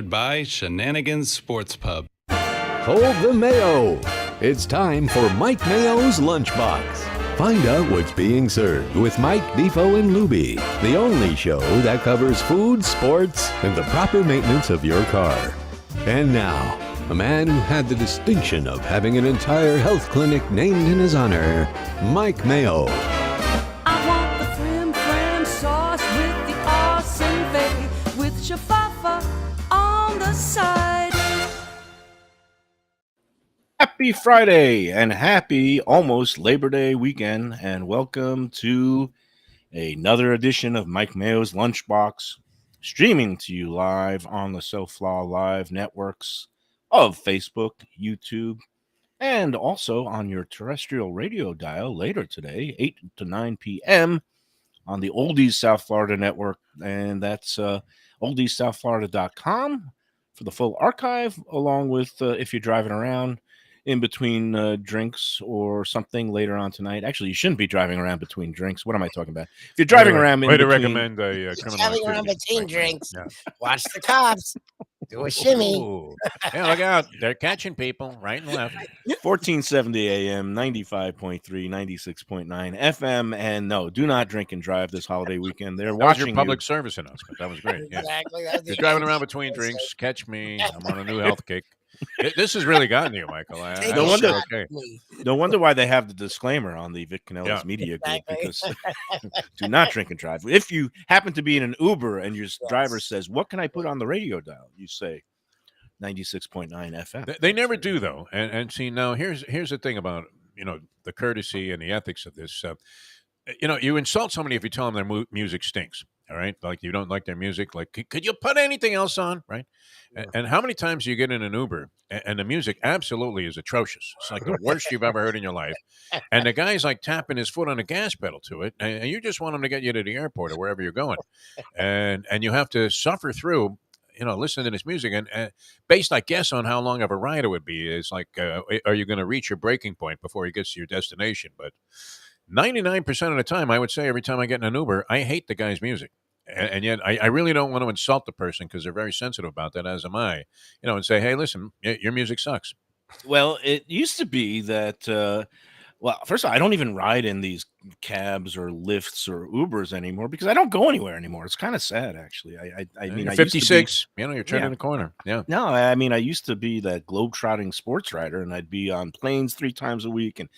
By Shenanigan Sports Pub. Hold the mayo. It's time for Mike Mayo's Lunchbox. Find out what's being served with Mike, Defo and Lubie, the only show that covers food, sports, and the proper maintenance of your car. And now, a man who had the distinction of having an entire health clinic named in his honor, Mike Mayo. I want the flim sauce with the awesome fave with shafafa on the side. Happy Friday and happy almost Labor Day weekend, and welcome to another edition of Mike Mayo's Lunchbox, streaming to you live on the Self-Law Live networks of Facebook, YouTube, and also on your terrestrial radio dial later today, 8 to 9 p.m. on the Oldies South Florida network, and that's oldiessouthflorida.com for the full archive, along with if you're driving around in between drinks or something later on tonight. Actually, you shouldn't be driving around between drinks. What am I talking about? If you're driving around in between... recommend a criminal driving around activity. between drinks. Yeah. Watch the cops. Do a shimmy. Ooh. Yeah, look out. They're catching people right and left. 1470 AM, 95.3, 96.9 FM. And no, do not drink and drive this holiday weekend. They're That was watching your public service announcement. That was great. Yeah. Exactly. You're driving around between drinks. Catch me. I'm on a new health kick. This has really gotten to you, Michael. No wonder- Okay. No wonder why they have the disclaimer on the Vic Canellis Media Group, because do not drink and drive. If you happen to be in an Uber and your driver says, "What can I put on the radio dial?" you say 96.9 FM. They never do, though. And see, now here's the thing about, the courtesy and the ethics of this. You insult somebody if you tell them their music stinks. All right. Like, you don't like their music. Like, could you put anything else on? Right. And how many times do you get in an Uber and the music absolutely is atrocious? It's like the worst you've ever heard in your life. And the guy's like tapping his foot on the gas pedal to it. And you just want him to get you to the airport or wherever you're going. And you have to suffer through, listening to this music. And based, I guess, on how long of a ride it would be, is like, are you going to reach your breaking point before you get to your destination? But 99% of the time, I would say, every time I get in an Uber, I hate the guy's music. And yet I really don't want to insult the person, because they're very sensitive about that, as am I, and say, hey, listen, your music sucks. Well, it used to be that, first of all, I don't even ride in these cabs or Lyfts or Ubers anymore because I don't go anywhere anymore. It's kind of sad, actually. I mean, You're I 56, you're turning the corner. Yeah. No, I mean, I used to be that globe-trotting sports writer, and I'd be on planes 3 times a week in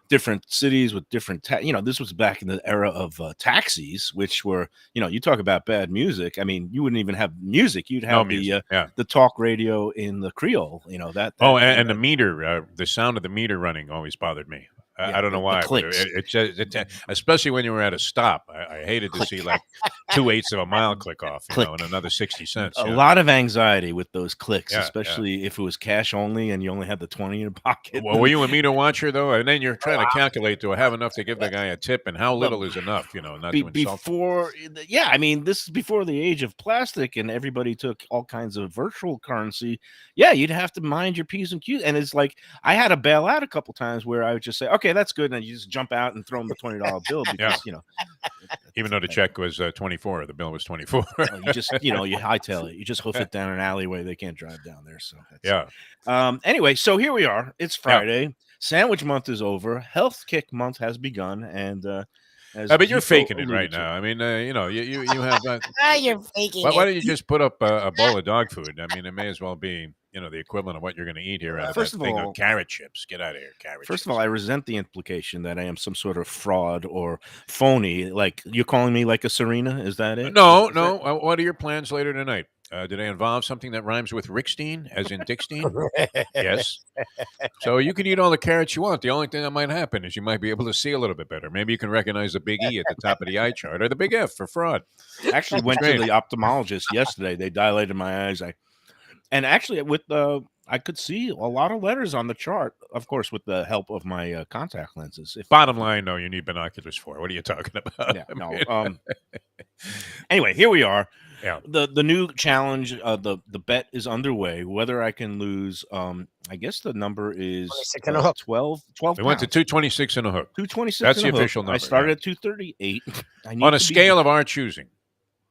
different cities with different, this was back in the era of taxis, which were, you talk about bad music. I mean, you wouldn't even have music. You'd have the talk radio in the Creole, that. And the meter, the sound of the meter running always bothered me. I don't know why. It especially when you were at a stop. I hated to see like 2/8 of a mile click off, and another 60 cents. A lot of anxiety with those clicks, especially if it was cash only and you only had the 20 in your pocket. Well, were you a meter watcher though? And then you're trying to calculate, do I have enough to give the guy a tip, and how little is enough? Not to insult. I mean, this is before the age of plastic, and everybody took all kinds of virtual currency. Yeah, you'd have to mind your P's and Q's, and it's like I had to bail out a couple times where I would just say, okay, that's good, and you just jump out and throw them the $20 bill because even though the check was 24, the bill was 24. You just you hightail it, you just hoof it down an alleyway. They can't drive down there, so anyway, so here we are. It's Friday. Sandwich month is over. Health kick month has begun, and but you're faking it right now. I mean, you have You're faking why it. don't you just put up a bowl of dog food? I mean, it may as well be the equivalent of what you're going to eat here. First of all, of carrot chips. Get out of here, carrot chips. First of all, I resent the implication that I am some sort of fraud or phony. Like, you're calling me like a Serena? Is that it? No. What are your plans later tonight? Do they involve something that rhymes with Rickstein, as in Dickstein? Yes. So you can eat all the carrots you want. The only thing that might happen is you might be able to see a little bit better. Maybe you can recognize the big E at the top of the eye chart, or the big F for fraud. I actually went to the ophthalmologist yesterday. They dilated my eyes. And actually, I could see a lot of letters on the chart, of course, with the help of my contact lenses. Bottom line, no, you need binoculars for. What are you talking about? Yeah, no. Anyway, here we are. Yeah. The new challenge, the bet is underway. Whether I can lose, I guess the number is 12. We went to 226 and a hook. 226. That's the official number. I started at 238. On a scale of our choosing,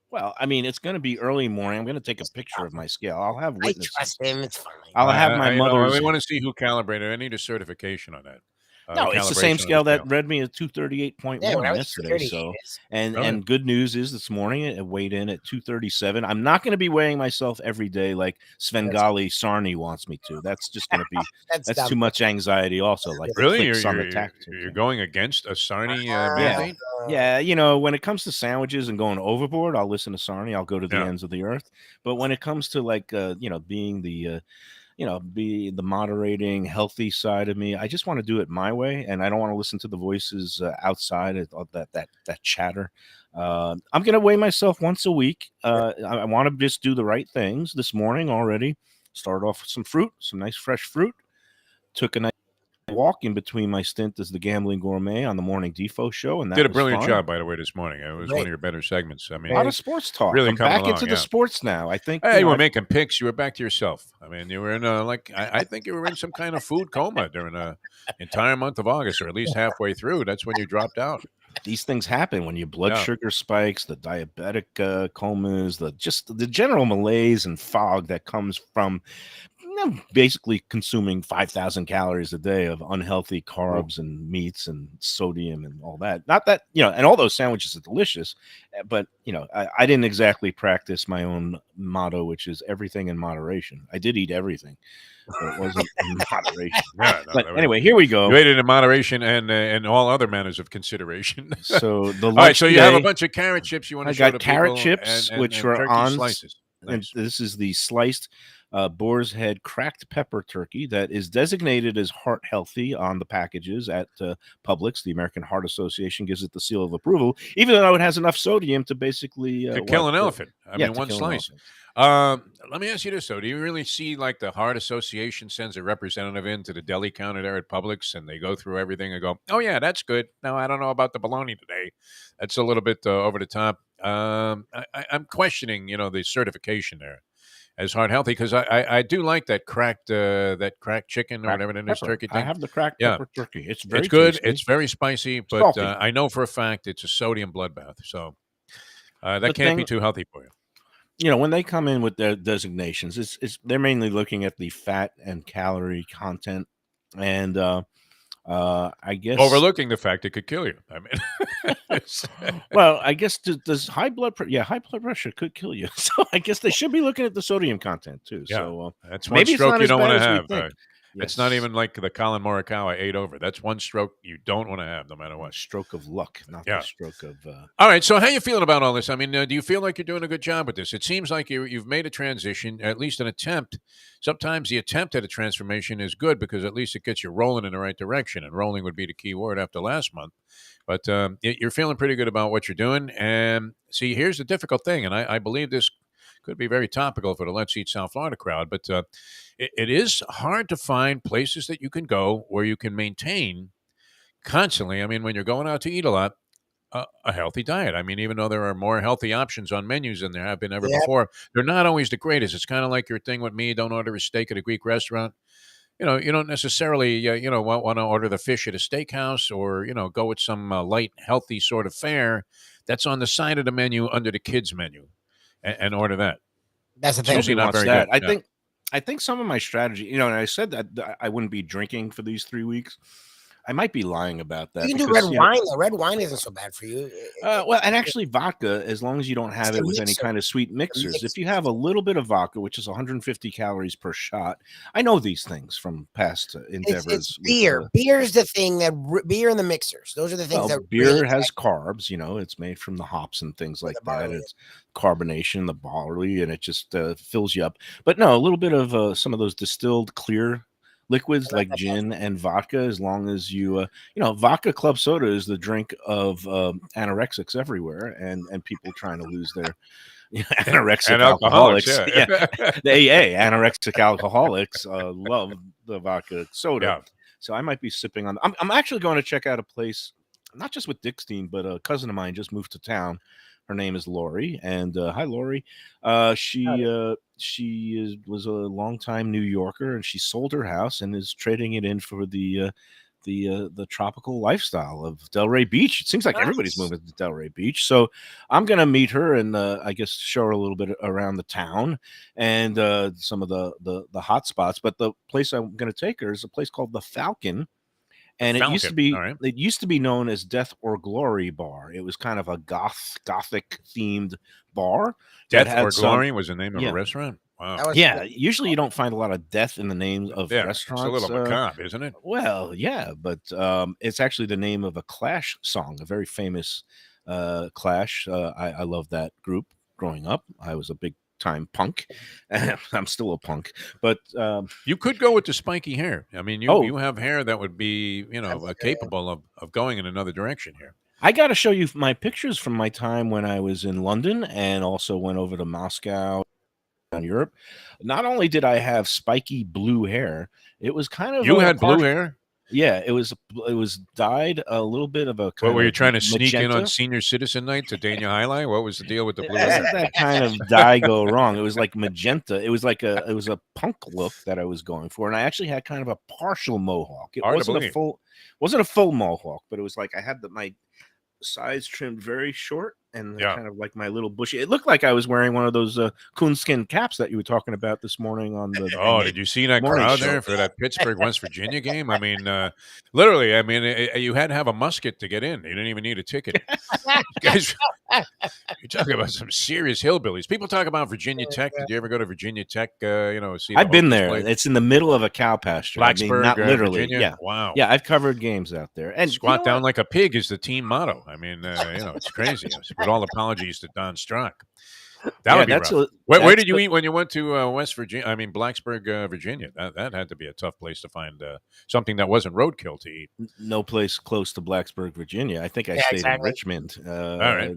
Well, I mean, it's going to be early morning. I'm going to take a picture of my scale. I'll have I witnesses. trust him. It's fine. I'll have my mother's. We want to see who calibrated. I need a certification on that. No, it's the same calibration on scale the that read me at 238.1 Yeah, when I was yesterday. 30 So, years. Really? and good news is this morning it weighed in at 237. I'm not going to be weighing myself every day like Svengali Sarni wants me to. That's just going to be That's that's dumb. too much anxiety. Also, like the Really? clicks on the You're tactic. going against a Sarni Yeah, mandate? yeah. When it comes to sandwiches and going overboard, I'll listen to Sarni. I'll go to the Yeah. ends of the earth. But when it comes to like being the be the moderating, healthy side of me. I just want to do it my way, and I don't want to listen to the voices outside of that chatter. I'm going to weigh myself once a week. I want to just do the right things. This morning already, started off with some fruit, some nice fresh fruit. Took a nice walk in between my stint as the gambling gourmet on the morning Defo show, and that Did a was brilliant fun. job, by the way, this morning. It was one of your better segments. I mean, A lot of sports talk. really I'm coming back along, into yeah. the sports now. I think. Hey, you were making picks. You were back to yourself. I mean, you were in I think you were in some kind of food coma during the entire month of August, or at least halfway through. That's when you dropped out. These things happen when your blood Yeah. sugar spikes, the diabetic comas, the general malaise and fog that comes from basically consuming 5,000 calories a day of unhealthy carbs and meats and sodium and all that. Not that, and all those sandwiches are delicious, but, I didn't exactly practice my own motto, which is everything in moderation. I did eat everything, but it wasn't in moderation. Yeah, no, But anyway, here we go. You ate it in moderation and all other manners of consideration. So the all right, so you have a today, bunch of carrot chips you want to I show got to carrot people chips, and which are turkey on slices. And Nice. this is the sliced boar's head cracked pepper turkey that is designated as heart healthy on the packages at Publix. The American Heart Association gives it the seal of approval, even though it has enough sodium to basically Could kill an elephant. I mean, to one kill an slice. elephant. Let me ask you this, though. Do you really see like the Heart Association sends a representative into the deli counter there at Publix and they go through everything and go, oh, yeah, that's good. No, I don't know about the bologna today. That's a little bit over the top. I'm questioning, the certification there as heart healthy because I do like that cracked chicken or whatever it is, turkey thing. I have the cracked Yeah. pepper turkey. It's very It's good. tasty. It's very spicy, but Salty. I know for a fact it's a sodium bloodbath. So that The can't be thing- too healthy for you. When they come in with their designations, they're mainly looking at the fat and calorie content, and I guess Overlooking the fact it could kill you. I mean, well, I guess does high blood pressure could kill you. So I guess they should be looking at the sodium content too. Yeah. So that's one maybe it's stroke not you as don't want bad to as we have. think. It's not Yes. even like the Colin Morikawa 8 over. That's one stroke you don't want to have, no matter A what. stroke of luck, not Yeah. the stroke of. All right. So, how you feeling about all this? I mean, do you feel like you're doing a good job with this? It seems like you've made a transition, at least an attempt. Sometimes the attempt at a transformation is good because at least it gets you rolling in the right direction. And rolling would be the key word after last month. But you're feeling pretty good about what you're doing. And see, here's the difficult thing, and I believe this could be very topical for the Let's Eat South Florida crowd, but it is hard to find places that you can go where you can maintain constantly. I mean, when you're going out to eat a lot, a healthy diet. I mean, even though there are more healthy options on menus than there have been ever Yep. before, they're not always the greatest. It's kind of like your thing with me. Don't order a steak at a Greek restaurant. You don't necessarily, want to order the fish at a steakhouse or, go with some light, healthy sort of fare that's on the side of the menu under the kids' menu and order that. That's the thing. usually Nobody not wants very that. good. Yeah. I think some of my strategy, and I said that I wouldn't be drinking for these 3 weeks. I might be lying about that. You can do because, red wine though. Red wine isn't so bad for you. Well, and actually vodka, as long as you don't have the it with any mixer. kind of sweet mixers. If you mixers. have a little bit of vodka, which is 150 calories per shot, I know these things from past endeavors. It's with, beer. Beer's the thing beer and the mixers. Those are the things well, that beer really has carbs. It's made from the hops and things like the that. barley. It's carbonation, the barley, and it just fills you up. But no, a little bit of some of those distilled clear liquids like gin and vodka, as long as you vodka club soda is the drink of anorexics everywhere, and people trying to lose their anorexic And alcoholics. yeah. The AA anorexic alcoholics love the vodka soda. Yeah. So I might be sipping on. I'm actually going to check out a place, not just with Dickstein, but a cousin of mine just moved to town. Her name is Lori, and hi, Lori. She was a longtime New Yorker, and she sold her house and is trading it in for the the tropical lifestyle of Delray Beach. It seems like everybody's Nice. moving to Delray Beach. So I'm gonna meet her and I guess show her a little bit around the town and some of the hot spots. But the place I'm gonna take her is a place called the Falcon. And it used to Falcon, all be right. it used to be known as Death or Glory Bar. It was kind of a gothic themed bar that Death had or some. Glory was the name of Yeah. a restaurant. Wow. That was Yeah, cool. usually you don't find a lot of death in the names of Yeah, it's restaurants. a little macabre, isn't it? Well, yeah, but it's actually the name of a Clash song, a very famous Clash. I love that group growing up. I was a big time punk. I'm still a punk, but You could go with the spiky hair. I mean, Oh. you have hair that would be, That's great. capable of going in another direction here. I got to show you my pictures from my time when I was in London and also went over to Moscow in Europe. Not only did I have spiky blue hair, it was kind of You a had blue part- hair? Yeah, it was dyed a little bit of a What kind were you of trying to sneak in on magenta. senior citizen night to Daniel Highlight? What was the deal with the blue How hair? did that kind of dye go wrong? It was like magenta. It was a punk look that I was going for, and I actually had kind of a partial mohawk. It Hard to wasn't a believe. full mohawk, but it was like I had my sides trimmed very short and Yeah. kind of like my little bushy. It looked like I was wearing one of those coonskin caps that you were talking about this morning on the. Oh, did you see that Morning crowd show. there for that Pittsburgh West Virginia game? I mean, literally, I mean, you had to have a musket to get in. You didn't even need a ticket. You guys, you're talking about some serious hillbillies. People talk about Virginia Tech. Did you ever go to Virginia Tech? See the I've been Hokies there. play? It's in the middle of a cow pasture. I mean, Blacksburg, not literally. Virginia. Yeah, Wow. yeah. I've covered games out there. And Squat you know down what? like a pig is the team motto. I mean, it's crazy. With all apologies to Don Strock. That Yeah, would be that's rough. a- Where that's did you the- eat when you went to West Virginia? I mean, Blacksburg, Virginia. That had to be a tough place to find something that wasn't roadkill to eat. No place close to Blacksburg, Virginia. I think I Yeah, stayed exactly. in Richmond. right.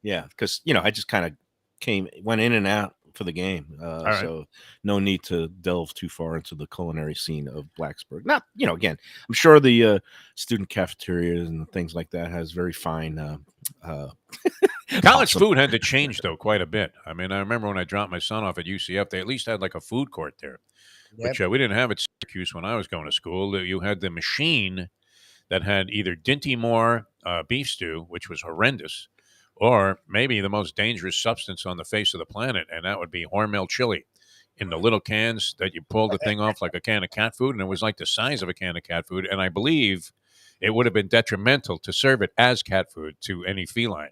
Yeah, because I just kind of went in and out for the game. right. So no need to delve too far into the culinary scene of Blacksburg. Not, again, I'm sure the student cafeterias and things like that has very fine. College food had to change though quite a bit. I mean, I remember when I dropped my son off at UCF, they at least had like a food court there, Yep. which we didn't have at Syracuse when I was going to school. You had the machine that had either Dinty Moore beef stew, which was horrendous, or maybe the most dangerous substance on the face of the planet, and that would be Hormel chili in the little cans that you pulled the thing off like a can of cat food, and it was like the size of a can of cat food, and I believe it would have been detrimental to serve it as cat food to any feline.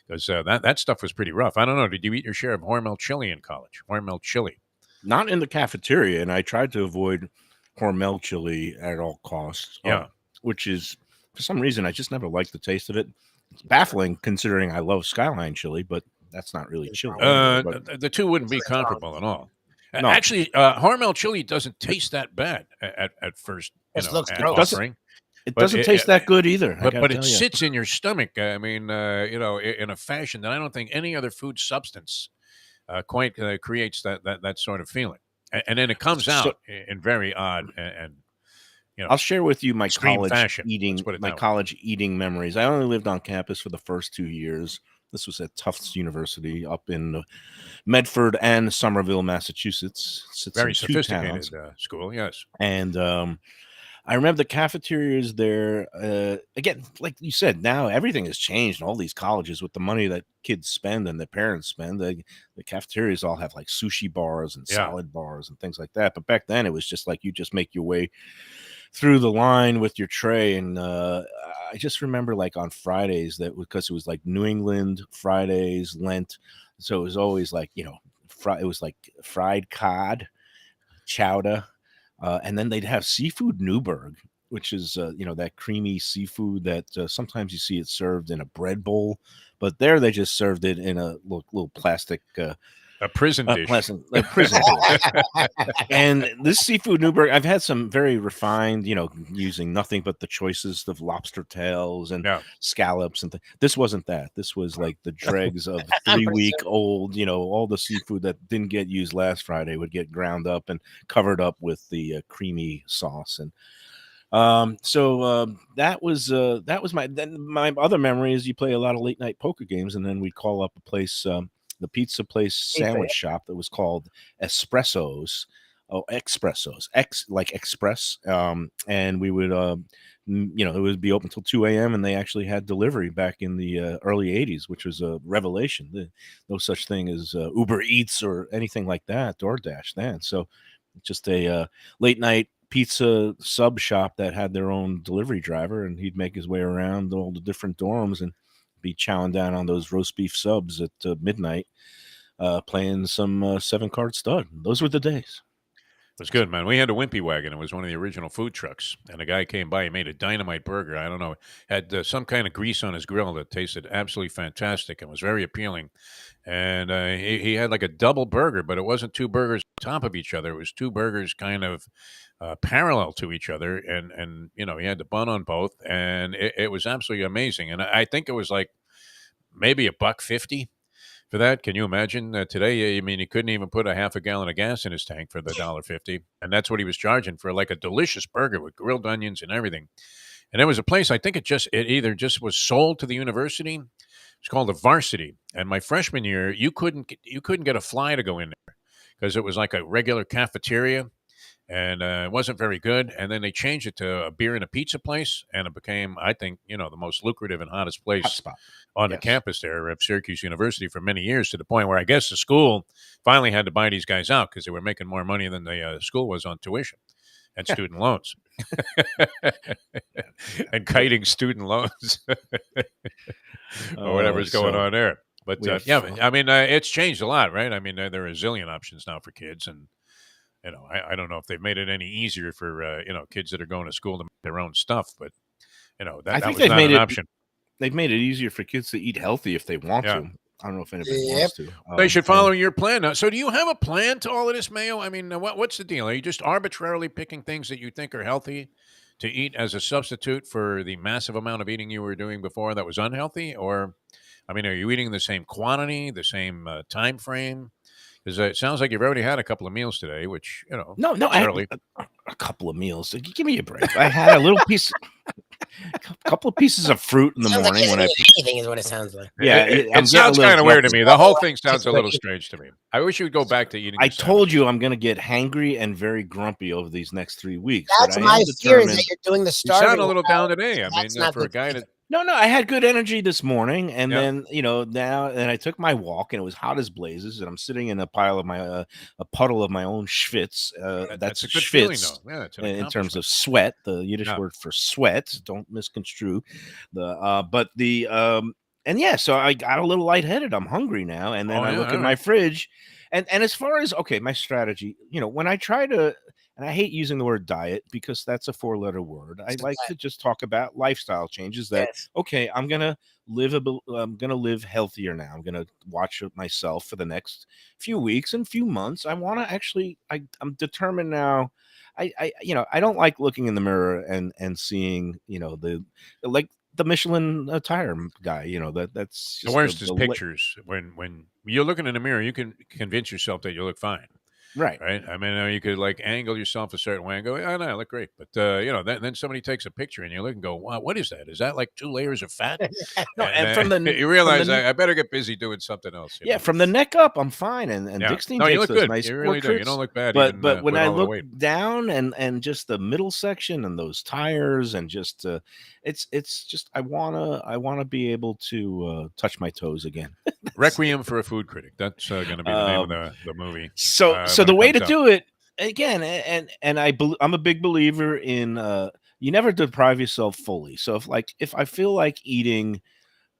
Because that stuff was pretty rough. I don't know. Did you eat your share of Hormel chili in college? Hormel chili. Not in the cafeteria, and I tried to avoid Hormel chili at all costs. Yeah. Which is, for some reason, I just never liked the taste of it. It's baffling considering I love Skyline chili, but that's not really chili. But The two wouldn't be comparable at all. No. Actually, Hormel chili doesn't taste that bad at first. Just looks at gross. offering. it but doesn't it- taste that good either. I But gotta it tell ya. sits in your stomach. I mean, in a fashion that I don't think any other food substance quite creates that sort of feeling. And then it comes out in very odd and I'll share with you my extreme college fashion. eating, Let's put it my that way. college eating memories. I only lived on campus for the first 2 years. This was at Tufts University up in Medford and Somerville, Massachusetts. Sits very in two sophisticated towns. school. Yes. And I remember the cafeterias there. Again, like you said, now everything has changed in all these colleges with the money that kids spend and their parents spend. The cafeterias all have like sushi bars and Yeah. salad bars and things like that. But back then, it was just like you just make your way through the line with your tray. And I just remember like on Fridays that because it was like New England Fridays, Lent. So it was always like, it was like fried cod, chowder. And then they'd have seafood Newburg, which is, that creamy seafood that sometimes you see it served in a bread bowl. But there they just served it in a little plastic A prison dish. a prison dish. And this seafood Newburg, I've had some very refined, using nothing but the choicest of lobster tails and Yeah. scallops and this wasn't that. This was like the dregs of 3-week-old, all the seafood that didn't get used last Friday would get ground up and covered up with the creamy sauce. And that was my other memory is you play a lot of late night poker games, and then we'd call up a place, the pizza place sandwich shop that was called Espressos. espressos, like express. And we would, it would be open till 2 a.m. and they actually had delivery back in the early 80s, which was a revelation. No such thing as Uber Eats or anything like that, DoorDash then. So just a late night pizza sub shop that had their own delivery driver, and he'd make his way around all the different dorms and be chowing down on those roast beef subs at midnight, playing some 7-card stud. Those were the days. It was good, man. We had a Wimpy wagon. It was one of the original food trucks. And a guy came by. He made a dynamite burger. I don't know. Had some kind of grease on his grill that tasted absolutely fantastic and was very appealing. And he had like a double burger, but it wasn't two burgers on top of each other. It was two burgers kind of parallel to each other. And he had the bun on both. And it was absolutely amazing. And I think it was like maybe $1.50. For that, can you imagine today? I mean, he couldn't even put a half a gallon of gas in his tank for the $1.50, and that's what he was charging for like a delicious burger with grilled onions and everything. And it was a place. I think it either just was sold to the university. It's called the Varsity. And my freshman year, you couldn't get a fly to go in there because it was like a regular cafeteria, and it wasn't very good. And then they changed it to a beer and a pizza place, and it became, I think, the most lucrative and hottest place Hotspot. on the campus there at Syracuse University for many years, to the point where I guess the school finally had to buy these guys out because they were making more money than the school was on tuition and student loans and kiting student loans or whatever's going on there. But I mean, it's changed a lot, right? I mean, there are a zillion options now for kids, and I don't know if they've made it any easier for kids that are going to school to make their own stuff, but that was not an option. They've made it easier for kids to eat healthy if they want to. I don't know if anybody wants to. They should follow your plan now. So do you have a plan to all of this, Mayo? I mean, what's the deal? Are you just arbitrarily picking things that you think are healthy to eat as a substitute for the massive amount of eating you were doing before that was unhealthy? Or, I mean, are you eating the same quantity, the same time frame? Because it sounds like you've already had a couple of meals today, which, No, I had a couple of meals. Give me a break. I had a little piece... a couple of pieces of fruit in the morning when anything is what it sounds like. Yeah, it sounds kind of weird to me. The whole thing sounds a little strange to me. I wish you would go back to eating. I told you I'm going to get hangry and very grumpy over these next 3 weeks. That's my fear, is that you're doing the starving. You sound a little down today. I mean, for a guy that. No, I had good energy this morning, and then now, and I took my walk, and it was hot as blazes, and I'm sitting in a puddle of my own schwitz. That's a good schwitz, feeling, though. Yeah, in terms of sweat, the Yiddish word for sweat. Don't misconstrue so I got a little lightheaded. I'm hungry now, and then I look at my fridge, and as far as my strategy, when I try to. And I hate using the word diet because that's a 4-letter word. I like to just talk about lifestyle changes that, I'm going to live healthier now. I'm going to watch myself for the next few weeks and few months. I want to actually, I'm determined now. I don't like looking in the mirror and seeing, the Michelin tire guy, that's the worst is pictures. When you're looking in the mirror, you can convince yourself that you look fine. Right. I mean, you could angle yourself a certain way and go, "Oh no, I look great." But then somebody takes a picture and you look and go, "Wow, what is that? Is that like 2 layers of fat?" and from the you realize I better get busy doing something else. From the neck up, I'm fine. And Dixie takes you look those good. nice You really do. You don't look bad. But when I look down and just the middle section and those tires and just it's just I wanna be able to touch my toes again. Requiem for a Food Critic. That's going to be the name of the movie. So the way to do it again, and I'm a big believer in you never deprive yourself fully. So if I feel like eating,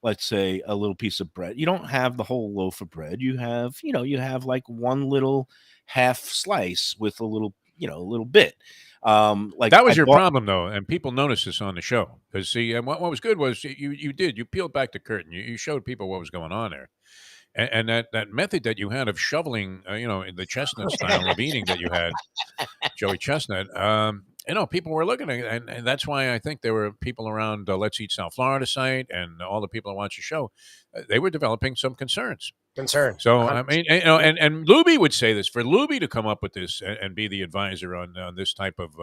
let's say, a little piece of bread, you don't have the whole loaf of bread. You have like one little half slice with a little bit. That was your problem, though, and people noticed this on the show. Because see, what was good was you peeled back the curtain. You showed people what was going on there, and that method that you had of shoveling, the chestnut style of eating that you had, Joey Chestnut. People were looking at it, and that's why I think there were people around Let's Eat South Florida site and all the people that watch the show. They were developing some concerns. So, I mean, and Lubie would say this, for Lubie to come up with this and be the advisor on this type of,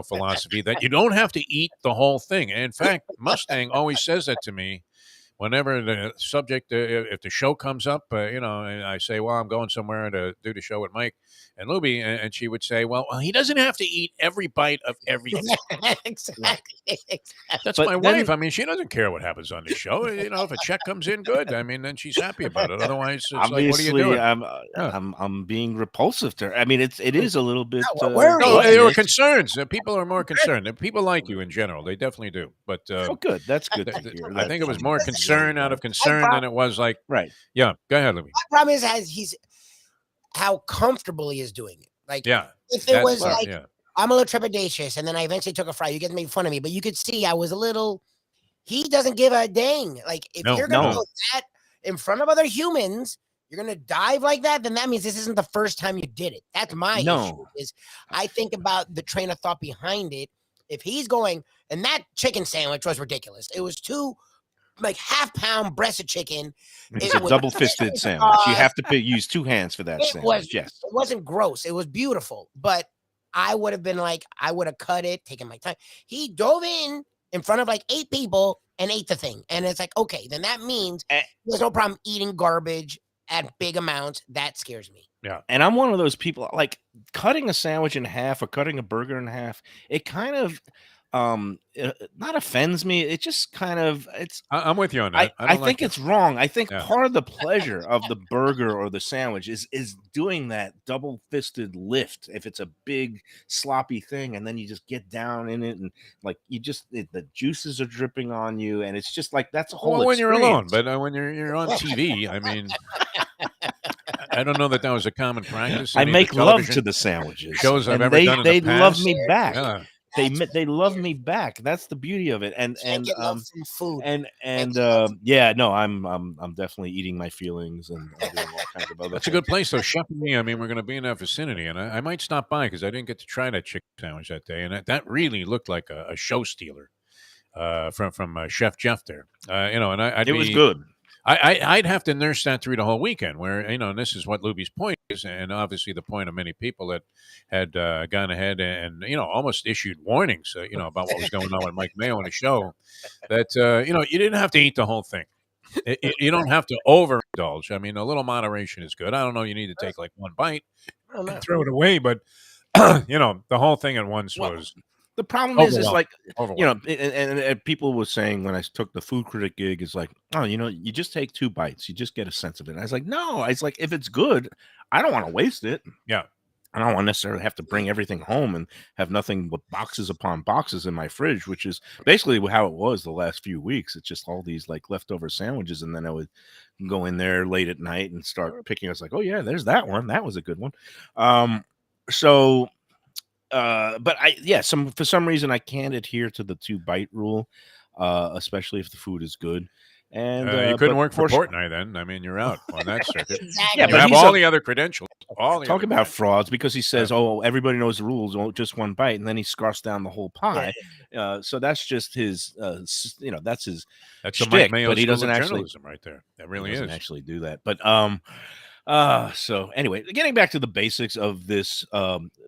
philosophy, that you don't have to eat the whole thing. And in fact, Mustang always says that to me whenever the subject, if the show comes up, and I say, well, I'm going somewhere to do the show with Mike and Lubie, and she would say, well, he doesn't have to eat every bite of everything. Exactly. That's But my then- wife. I mean, she doesn't care what happens on the show. If a check comes in, good. I mean, then she's happy about it. Otherwise, it's like, what are you Obviously, doing? I'm being repulsive to her. I mean, it is a little bit. where No, is there were this? concerns. People are more concerned. People like you in general. They definitely do. But Oh, good. That's good to hear. I think it was That's more really concern out of nice. concern than it was like, Right. yeah, go ahead, Louie. My problem is how comfortable he is doing it. Like, Yeah. if it was that's- like, yeah. I'm a little trepidatious, and then I eventually took a fry. You get to make fun of me, but you could see I was a little. He doesn't give a dang. Like, if No, you're gonna no. go that in front of other humans, you're gonna dive like that. Then that means this isn't the first time you did it. That's my issue. No. Is I think about the train of thought behind it. If he's going, and that chicken sandwich was ridiculous. It was 2 like half-pound breast of chicken. It's It a was- double-fisted sandwich. You have to use 2 hands for that It sandwich. was. Yes. It wasn't gross. It was beautiful, but I would have been like, I would have cut it, taken my time. He dove in front of like 8 people and ate the thing. And it's like, okay, then that means there's no problem eating garbage at big amounts. That scares me. And I'm one of those people, like, cutting a sandwich in half or cutting a burger in half, it kind of not offends me. It just kind of I'm with you on I that. don't like think it. it's wrong. I think Yeah. part of the pleasure of the burger or the sandwich is doing that double-fisted lift. If it's a big sloppy thing, and then you just get down in it, and like the juices are dripping on you, and it's just like that's a whole. Well, when you're alone, experience. but when you're on TV, I mean, I don't know that was a common practice. I Any of make the love television to the sandwiches. shows I've and ever done in they the love past. me back. Yeah. They love me back. That's the beauty of it. And Can't get love from food. yeah, no, I'm definitely eating my feelings and I'm doing all kinds of other. That's a things. good place, though. Chef and me, I mean, we're going to be in that vicinity, and I might stop by because I didn't get to try that chicken sandwich that day, and that really looked like a show stealer from Chef Jeff there. And I'd It was be- good. I'd have to nurse that through the whole weekend where, and this is what Lubie's point is, and obviously the point of many people that had gone ahead and, almost issued warnings, about what was going on with Mike Mayo on the show, that, you didn't have to eat the whole thing. You don't have to overindulge. I mean, a little moderation is good. I don't know. You need to take like one bite I don't know. and throw it away, but, the whole thing at once Well, was The problem is like, overwhelming. and people were saying when I took the food critic gig, is like, oh, you just take 2 bites, you just get a sense of it. And I was like, no, it's like, if it's good, I don't want to waste it. Yeah. I don't want to necessarily have to bring everything home and have nothing but boxes upon boxes in my fridge, which is basically how it was the last few weeks. It's just all these like leftover sandwiches. And then I would go in there late at night and start picking. I was like, oh yeah, there's that one. That was a good one. But for some reason I can't adhere to the 2-bite rule, especially if the food is good. And you couldn't but work for fortunately- Portnoy then. I mean, you're out on that circuit. Exactly. Yeah, You but have he's all a- the other credentials. Talk about frauds, because he says, "Oh, everybody knows the rules. Oh, just 1 bite," and then he scarfs down the whole pie. So that's just his, that's his. That's the Mike shtick, Mayo but he School doesn't of actually- journalism right there. That really He is. doesn't actually do that. But so anyway, getting back to the basics of this,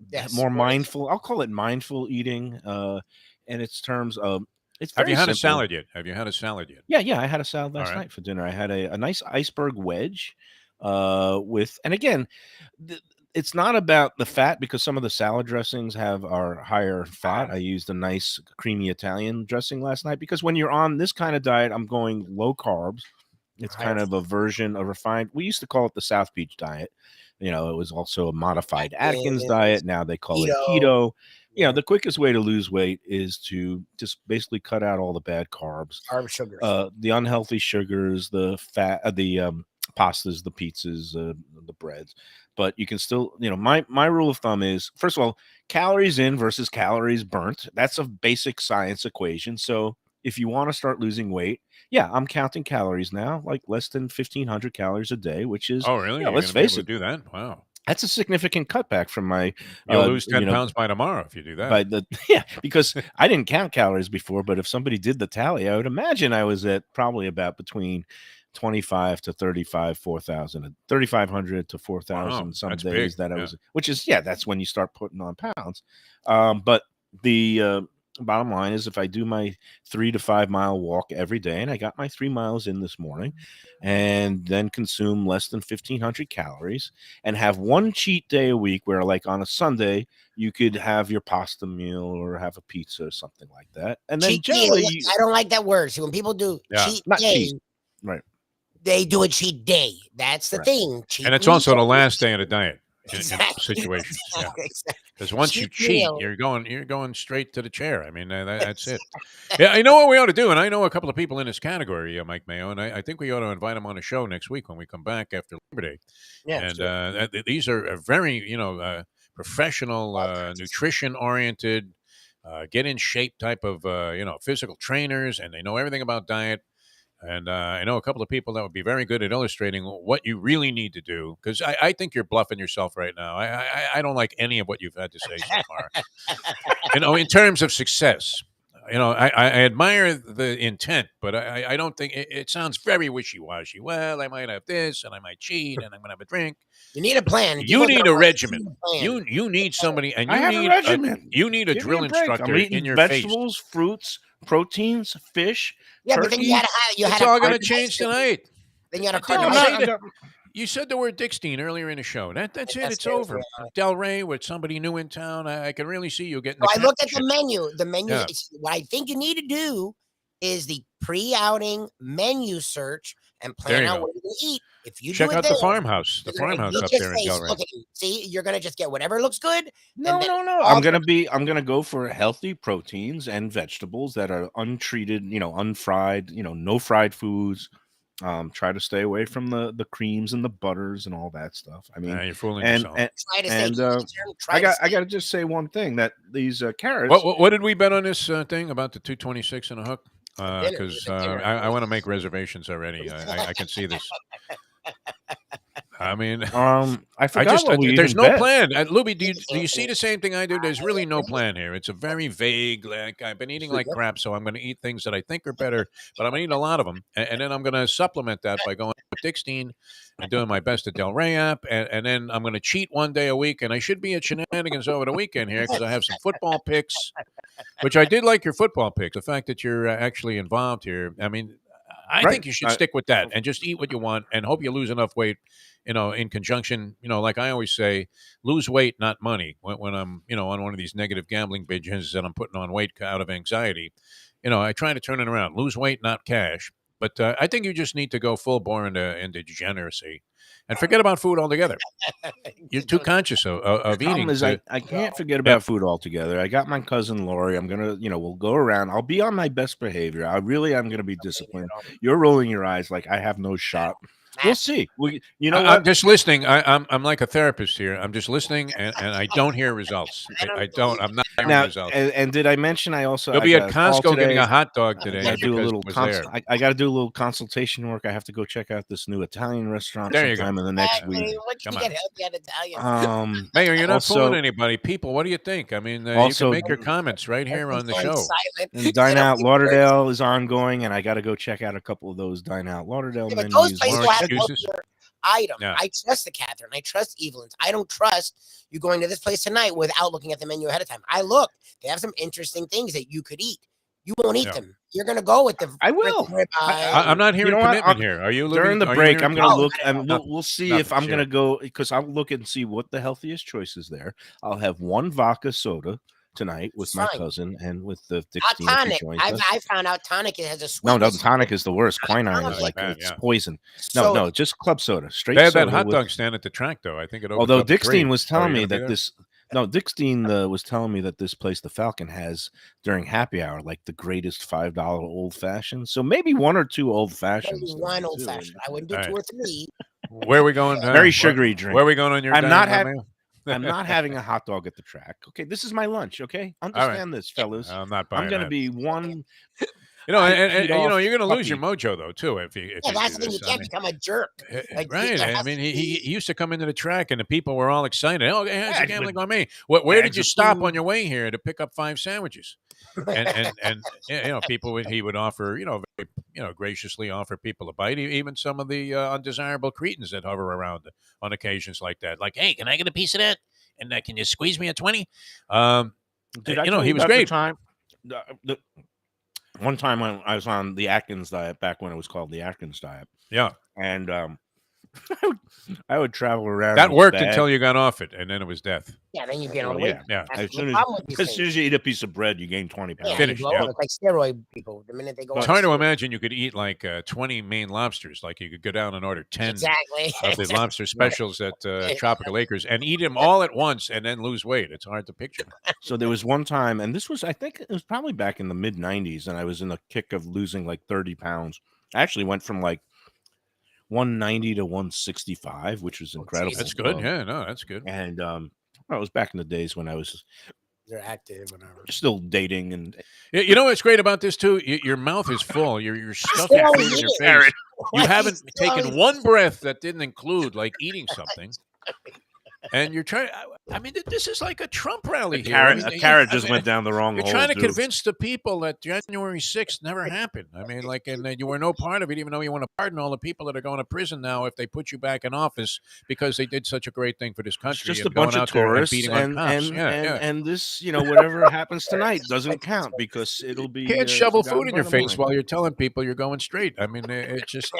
Yes. more mindful. I'll call it mindful eating. And its terms of it's. Have Very you had a simple. salad yet? Have you had a salad yet? Yeah, I had a salad last All right. night for dinner. I had a nice iceberg wedge, with, and again, it's not about the fat, because some of the salad dressings are higher fat. I used a nice creamy Italian dressing last night, because when you're on this kind of diet, I'm going low carbs. It's kind of a version of refined. We used to call it the South Beach diet. It was also a modified Atkins diet. Now they call it keto. The quickest way to lose weight is to just basically cut out all the bad carbs, Carb sugars. the unhealthy sugars, the fat, the pastas, the pizzas, the breads. But you can still, my rule of thumb is, first of all, calories in versus calories burnt. That's a basic science equation. So if you want to start losing weight, I'm counting calories now, like less than 1,500 calories a day, which is, Oh, really? yeah, You're let's gonna be able face to it. do that. Wow. That's a significant cutback from my. You'll lose 10 pounds by tomorrow if you do that. Because I didn't count calories before, but if somebody did the tally, I would imagine I was at probably about between 25 to 4,000, 3,500 to 4,000 Wow, some that's days big, that I yeah. was, which is, that's when you start putting on pounds. But the bottom line is if I do my 3 to 5 mile walk every day, and I got my 3 miles in this morning, and then consume less than 1,500 calories, and have one cheat day a week where, like on a Sunday, you could have your pasta meal or have a pizza or something like that. And then Cheat meal. generally, I don't like that word. See, when people do cheat not day, cheat. Right. they do a cheat day. That's the thing. Cheat And it's meal. also the last day of the diet in Exactly. situations. Yeah. Exactly. Because once you Cheat cheat, meal. you're going straight to the chair. I mean, that's it. Yeah, I know what we ought to do, and I know a couple of people in this category, Mike Mayo, and I think we ought to invite them on a show next week when we come back after Labor Day. Yeah, And these are very, professional, nutrition-oriented, get in shape type of, physical trainers, and they know everything about diet. And I know a couple of people that would be very good at illustrating what you really need to do. Because I think you're bluffing yourself right now. I don't like any of what you've had to say so far. In terms of success, I admire the intent, but I don't think it sounds very wishy-washy. Well, I might have this, and I might cheat, and I'm going to have a drink. You need a plan. You People need don't a like regimen. You need somebody, and I you have need a regimen. you need a Give me drill break. instructor I'm eating in your vegetables, fruits, proteins, fish. Yeah, turkey. but then you had to It's all going to change tonight. Then you had a Did you carbohydrate. say that? You said the word Dickstein earlier in the show. That's it. That's It's very over. true. Del Rey with somebody new in town. I can really see you getting. So The I looked at shit. the menu. The menu. Yeah. What I think you need to do is the pre-outing menu search and There plan you out go. what you're going to eat. If you Check do it out there, the farmhouse. The you're gonna farmhouse look up at there in face, Del Rey. look at- See, you're gonna just get whatever looks good. No. all I'm gonna go for healthy proteins and vegetables that are untreated, unfried, no fried foods. Try to stay away from the creams and the butters and all that stuff. I mean, You're fooling and yourself. Try to and, stay. I got to just say one thing that these carrots. What did we bet on this thing about the 226 and a hook? dinner. Because It's a dinner. I want to make reservations already. I can see this. I mean, I forgot what we there's even no bet. plan. Lubie, do you see the same thing I do? There's really no plan here. It's a very vague. Like I've been eating like crap, so I'm going to eat things that I think are better, but I'm going to eat a lot of them, and then I'm going to supplement that by going with Dickstein and doing my best at Del Rey app, and then I'm going to cheat one day a week, and I should be at Shenanigans over the weekend here because I have some football picks, which I did like your football picks. The fact that you're actually involved here, I mean. I think you should stick with that and just eat what you want and hope you lose enough weight, in conjunction, like I always say, lose weight, not money. When I'm, on one of these negative gambling binges and I'm putting on weight out of anxiety, I try to turn it around. Lose weight, not cash. But I think you just need to go full bore into degeneracy and forget about food altogether. You're too conscious of eating. Problem is, I can't forget about food altogether. I got my cousin Lori. I'm gonna, we'll go around. I'll be on my best behavior. I really am gonna be disciplined. You're rolling your eyes like I have no shot. We'll see. I'm just listening. I'm like a therapist here. I'm just listening, and I don't hear results. I don't. I'm not hearing Now, results. and did I mention I also You'll I be got at a call Costco getting today. a hot dog today. I got to do a because little it was there. I got to do a little consultation work. I have to go check out this new Italian restaurant There you go. sometime in the next week. What can Come you on. get healthy at Italian? Mayor, you're not also- fooling anybody. People, what do you think? I mean, you Also- can make your comments right here on the Everyone's show. silent. And Dine Out Lauderdale is ongoing, and I got to go check out a couple of those Dine Out Lauderdale Yeah, but menus. those places More will have excuses? healthier items. Yeah. I trust the Catherine. I trust Evelyn's. I don't trust you going to this place tonight without looking at the menu ahead of time. I looked. They have some interesting things that you could eat. You won't eat Yeah. them. You're going to go with the. I will. ribeye. I'm not hearing You know what? commitment here. Are you During Libby? the Are you break, hearing I'm going to commitment? look, and we'll see Nothing, if I'm going to zero. go, because I'll look and see what the healthiest choice is there. I'll have one vodka soda tonight with my Fine. cousin and with the Hot Dickstein if tonic. he joins us. I found out tonic has a No, sweetness. the tonic is the worst. Quinine is Tonic. like Bad, it's yeah. poison. So, No, just club soda, straight They had soda. that hot with- dog stand at the track, though. I think it. Although opened up at 3. Dickstein was Are telling you me gonna be that there? Dickstein was telling me that this place, the Falcon, has during happy hour like the greatest $5 old fashioned. So maybe one or two old fashions. maybe one old fashioned. I wouldn't do All 2 right. or 3. Where are we going? Very sugary drink. Where are we going on your? I'm diet, not my having- man? I'm not having a hot dog at the track. Okay, this is my lunch. Okay, understand this, fellas. I'm not buying I'm going to that. be one. And feet you know, off you're going to lose your puppy. mojo though too if you. Yeah, that's do the thing. You this. can't become a jerk. Like, Right. there I has mean, to he be- used to come into the track and the people were all excited. Oh, how's Yeah, the gambling but- on me? Where did bags you of stop food. on your way here to pick up 5 sandwiches? And yeah, he would offer, very, graciously offer people a bite. Even some of the undesirable cretins that hover around on occasions like that. Like, hey, can I get a piece of that? And can you squeeze me a 20? Did I he tell was about the great. time? the one time when I was on the Atkins diet, back when it was called the Atkins diet, Yeah. and I would travel around. That with worked bag. until you got off it, and then it was death. Yeah, then you gain all Well, the weight. yeah. Yeah. That's the problem with these As soon things. as you eat a piece of bread, you gain 20 pounds. Yeah, Finished, you blow yeah. up. It's like steroid people. The minute they go, It's on hard to steroids. imagine you could eat like 20 Maine lobsters. Like you could go down and order 10 Exactly. of the lobster specials at Tropical Acres and eat them all at once and then lose weight. It's hard to picture. So there was one time, and this was, I think it was probably back in the mid 90s, and I was in the kick of losing like 30 pounds. I actually went from like 190 to 165, which was incredible. That's good. Yeah, no, that's good. And well, it was back in the days when I was They're active, whatever. still dating, and You know what's great about this too? Your mouth is full. You're stuffing still food in your eat it. face. You Why haven't you still taken eat one breath that didn't include like eating something. And you're trying. I mean, this is like a Trump rally here. I mean, a carrot just went down the wrong You're hole. trying to dude. convince the people that January 6th never happened. I mean, like, and you were no part of it, even though you want to pardon all the people that are going to prison now if they put you back in office because they did such a great thing for this It's country. just and a bunch going of out there and tourists, beating on cops. and this, whatever happens tonight doesn't count because it'll be. You can't shovel forgotten food in by your the face morning. while you're telling people you're going straight. I mean, it's just,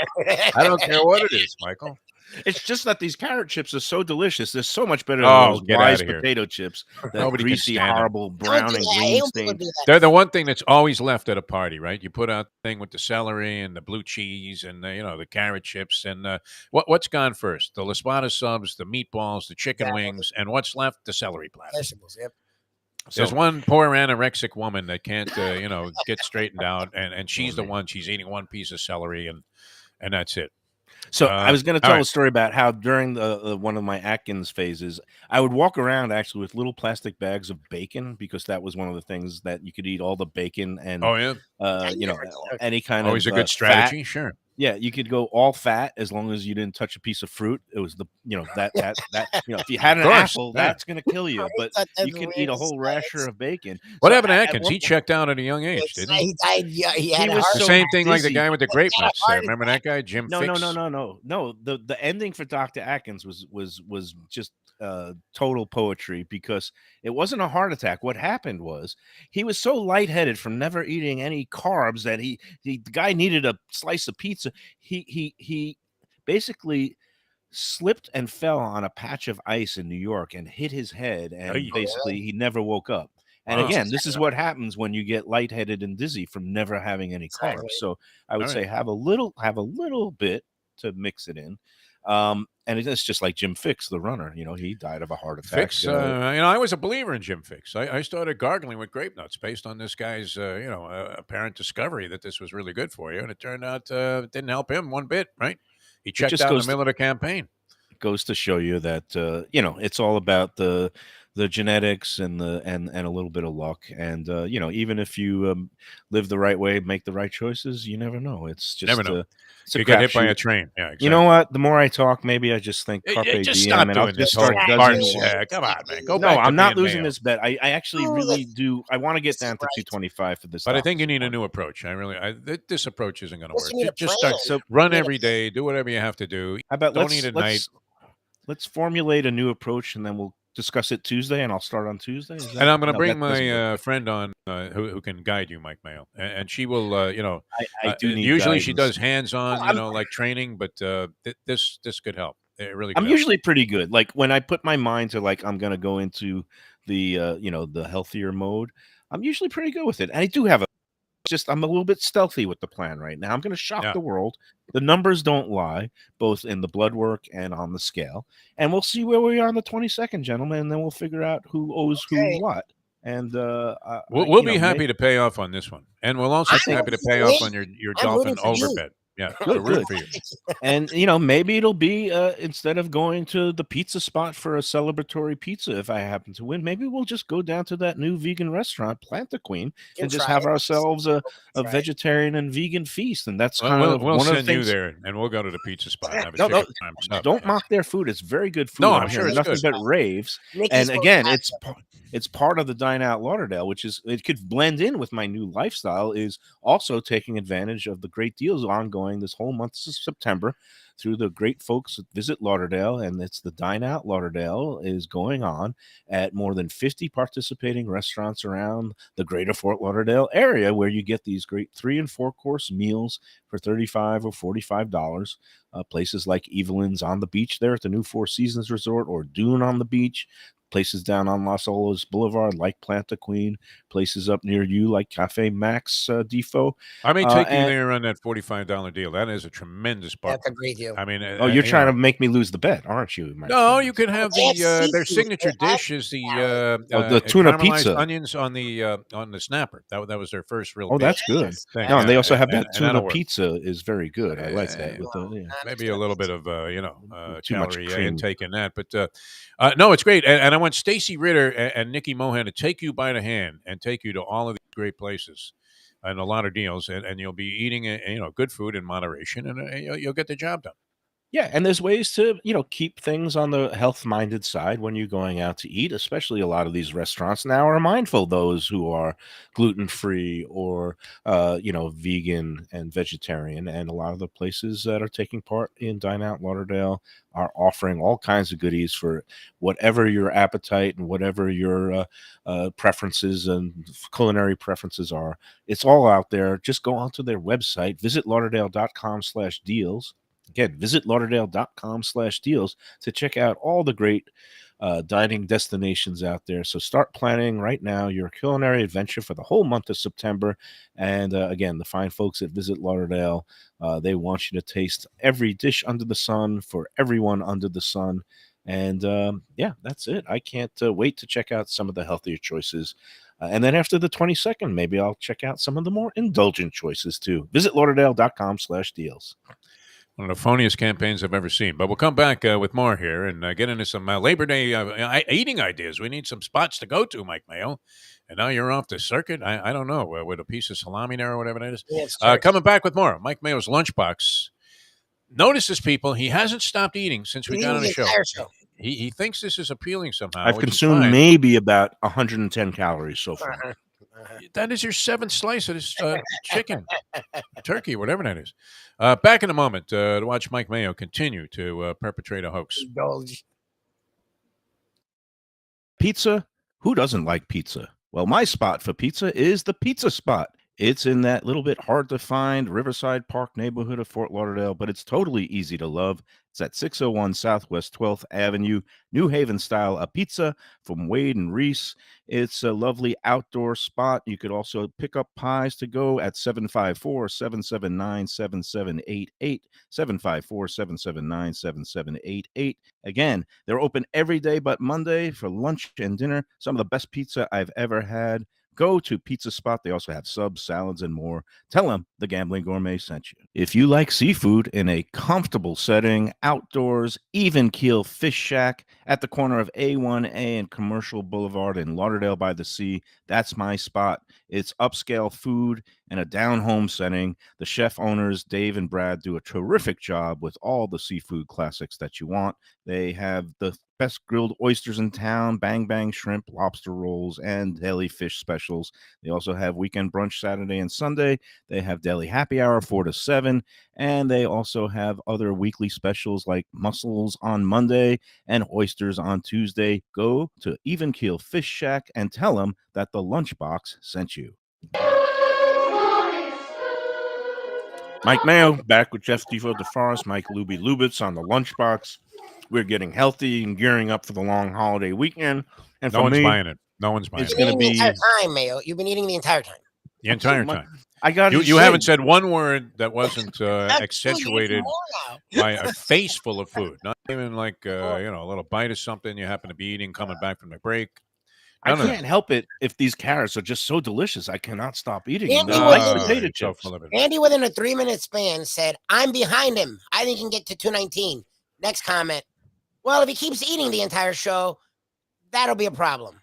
I don't care what it is, Michael. It's just that these carrot chips are so delicious. They're so much better Oh, than those get wise outta here. potato chips. That Nobody can greasy, stand 'em. horrible brown and green stain. They're the one thing that's always left at a party, right? You put out the thing with the celery and the blue cheese and the carrot chips and what's gone first? The La Spada subs, the meatballs, the chicken wings, and what's left? The celery platter. Vegetables, yep. There's one poor anorexic woman that can't, get straightened out, and she's the one. She's eating one piece of celery, and that's it. So I was going to all tell right. a story about how during the one of my Atkins phases, I would walk around actually with little plastic bags of bacon because that was one of the things that you could eat all the bacon and Oh yeah, any kind always of a good fat. strategy. Sure. Yeah, you could go all fat as long as you didn't touch a piece of fruit. It was that if you had an course, apple, yeah. that's going to kill you. But you could eat a whole rasher of bacon. What So happened to at Atkins? one He checked out at a young age, didn't he? He died. Yeah, he had He a was heart The so same thing like the dizzy. guy with the grape Yeah, nuts. heart Remember that guy, Jim No, Fix? no. The ending for Dr. Atkins was just total poetry because it wasn't a heart attack. What happened was he was so lightheaded from never eating any carbs that the guy needed a slice of pizza. He basically slipped and fell on a patch of ice in New York and hit his head, and Ay. basically he never woke up. And Wow. again, this is what happens when you get lightheaded and dizzy from never having any carbs. Exactly. So I would All say have a little bit to mix it in. And it's just like Jim Fix, the runner. He died of a heart attack. Fix, I was a believer in Jim Fix. I started gargling with grape nuts based on this guy's, apparent discovery that this was really good for you, and it turned out it didn't help him one bit. Right? He checked just out in goes the middle of the campaign. goes to show you that it's all about the genetics and a little bit of luck. And even if you live the right way, make the right choices, you never know. It's just Never know. it's a You get hit by crapshoot. a train. Yeah, exactly. You know what? The more I talk, maybe I just think carpe Just diem, stop and I'll doing just this whole start farce. guzzling. Yeah, come on, man. Go No, back to I'm not being losing Mayo. this bet. I actually Oh, really do. I want to get down to right. 225 for this. But I think you Dawkins need a one. new approach. This approach isn't going to Plus, work. you need a Just plan. start So run You need a every day. Do whatever you have to do. how about Don't eat at night. let's formulate a new approach, and then we'll discuss it Tuesday, and I'll start on Tuesday. Is that- And I'm going to no, bring that doesn't my work. friend on who can guide you, Mike Mayo, and she will. I do need usually she guidance. does hands-on, Well, like training, but this could help. It really. Could I'm help. usually pretty good. Like when I put my mind to I'm going to go into the the healthier mode, I'm usually pretty good with it. And I do have I'm a little bit stealthy with the plan right now. I'm going to shock Yeah. the world. The numbers don't lie, both in the blood work and on the scale. And we'll see where we are on the 22nd, gentlemen, and then we'll figure out who owes Okay. who what. And We'll be happy to pay off on this one, and we'll also be I'm happy to rooting pay for off you. on your I'm dolphin rooting for you. overbet. Yeah, Good, we're rooting good. for you. And maybe it'll be instead of going to the pizza spot for a celebratory pizza, if I happen to win, maybe we'll just go down to that new vegan restaurant, Plant the Queen, You and can just try have it. ourselves a Try it. vegetarian and vegan feast. And that's Well, kind of we'll one of the send you things. there, and we'll go to the pizza spot and have a No, chicken parm sub. Don't Yeah. mock their food. It's very good food. No, I'm I'm sure hearing it's nothing good. but raves. Nikki's And supposed again, to have it's part of the Dine Out Lauderdale, which it could blend in with my new lifestyle, is also taking advantage of the great deals ongoing enjoying this whole month of September through the great folks at Visit Lauderdale, and it's the Dine Out Lauderdale is going on at more than 50 participating restaurants around the greater Fort Lauderdale area, where you get these great 3 and 4 course meals for $35 or $45. Places like Evelyn's on the beach there at the new Four Seasons Resort, or Dune on the beach. Places down on Los Olas Boulevard like Planta Queen. Places up near you like Cafe Max Defo. I may take you and- there on that $45 deal. That is a tremendous bar. That's a great deal. I mean, Oh, you're trying to make me lose the bet, aren't you? my No, friend? you can have They have their seafood. signature They have dish is the the tuna caramelized pizza. onions on the snapper. That was their first real. Oh, big that's good. thing. No, and they also have And that that'll tuna work. pizza is very good. I like that. Yeah, With the, Maybe a little bit of Too much calorie cream. intake in that, but no, it's great. And I want Stacy Ritter and Nikki Mohan to take you by the hand and take you to all of these great places and a lot of deals, and you'll be eating good food in moderation, and you'll get the job done. Yeah, and there's ways to, keep things on the health-minded side when you're going out to eat, especially a lot of these restaurants now are mindful of those who are gluten-free or, vegan and vegetarian. And a lot of the places that are taking part in Dine Out Lauderdale are offering all kinds of goodies for whatever your appetite and whatever your preferences and culinary preferences are. It's all out there. Just go onto their website, visit lauderdale.com/deals. Again, visit lauderdale.com/deals to check out all the great dining destinations out there. So start planning right now your culinary adventure for the whole month of September. And again, the fine folks at Visit Lauderdale, they want you to taste every dish under the sun for everyone under the sun. And that's it. I can't wait to check out some of the healthier choices. And then after the 22nd, maybe I'll check out some of the more indulgent choices too. Visit lauderdale.com/deals. One of the phoniest campaigns I've ever seen. But we'll come back with more here and get into some Labor Day eating ideas. We need some spots to go to, Mike Mayo. And now you're off the circuit. I don't know, with a piece of salami there or whatever that is. Yes, coming back with more. Mike Mayo's Lunchbox. Notice this, people. He hasn't stopped eating since we got on the show. He thinks this is appealing somehow. I've which is consumed fine. maybe about 110 calories so far. That is your 7th slice of this chicken, turkey, whatever that is. Back in a moment to watch Mike Mayo continue to perpetrate a hoax. Indulge. Pizza? Who doesn't like pizza? Well, my spot for pizza is the Pizza Spot. It's in that little bit hard to find Riverside Park neighborhood of Fort Lauderdale, but it's totally easy to love. It's at 601 Southwest 12th Avenue, New Haven style, a pizza from Wade and Reese. It's a lovely outdoor spot. You could also pick up pies to go at 754-779-7788, 754-779-7788. Again, they're open every day but Monday for lunch and dinner. Some of the best pizza I've ever had. Go to Pizza Spot. They also have subs, salads, and more. Tell them the Gambling Gourmet sent you. If you like seafood in a comfortable setting, outdoors, even keel fish shack at the corner of A1A and Commercial Boulevard in Lauderdale by the Sea, that's my spot. It's upscale food in a down-home setting. The chef owners, Dave and Brad, do a terrific job with all the seafood classics that you want. They have the best grilled oysters in town, bang bang shrimp, lobster rolls, and deli fish specials. They also have weekend brunch Saturday and Sunday. They have deli happy hour 4 to 7, and they also have other weekly specials like mussels on Monday and oysters on Tuesday. Go to Even Keel Fish Shack and tell them that the Lunchbox sent you. Mike Mayo back with Jeff Defo DeForest, Mike Lubie Lubitz on the Lunchbox. We're getting healthy and gearing up for the long holiday weekend. And No for one's me, buying it. No one's buying it's it. going to The be entire time, Mayo. You've been eating the entire time. The entire my- time. I got You haven't said one word that wasn't accentuated More now. by a face full of food. Not even like a little bite of something you happen to be eating coming back from the break. I None of can't help it if these carrots are just so delicious. I cannot stop eating them. Andy They're was- like potato you're so chips. full of it. Andy, within a 3-minute span, said, "I'm behind him. I think he can get to 219." Next comment. Well, if he keeps eating the entire show, that'll be a problem.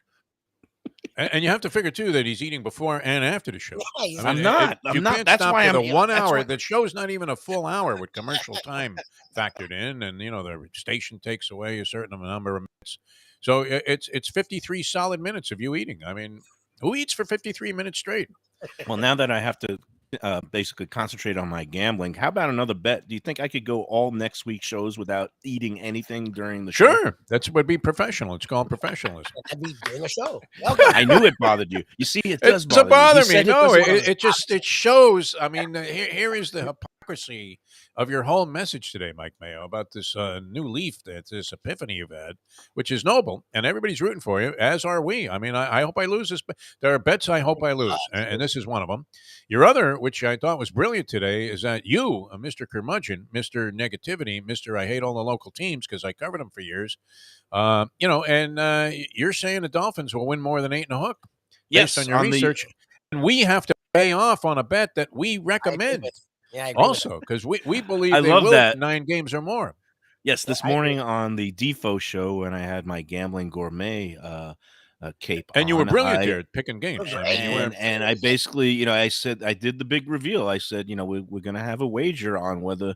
And you have to figure too that he's eating before and after the show. Yeah, he's I'm not. You I'm not. can't That's stop why for I'm the 1 that's hour. why- The show's not even a full hour with commercial time factored in, and the station takes away a certain number of minutes. So it's 53 solid minutes of you eating. I mean, who eats for 53 minutes straight? Well, now that I have to basically concentrate on my gambling. How about another bet? Do you think I could go all next week's shows without eating anything during the show? Sure, that would be professional. It's called professionalism. I'd be doing a show. Welcome. I knew it bothered you. You see, it It does doesn't bother me. bother me. No, doesn't bother me. it just it shows. I mean, here is the hypocrisy of your whole message today, Mike Mayo, about this new leaf, this epiphany you've had, which is noble, and everybody's rooting for you, as are we. I mean, I hope I lose this. There are bets I hope I lose, and this is one of them. Your other, which I thought was brilliant today, is that you, Mr. Curmudgeon, Mr. Negativity, Mr. I hate all the local teams because I covered them for years, you're saying the Dolphins will win more than 8.5 based on your research, and we have to pay off on a bet that we recommend. I agree Also, because we believe I they love will that. 9 games or more. Yes, this morning on the Defo show, when I had my gambling gourmet cape, And you were on, brilliant there at picking games. I mean, you were, and I basically, I said, I did the big reveal. I said, we're going to have a wager on whether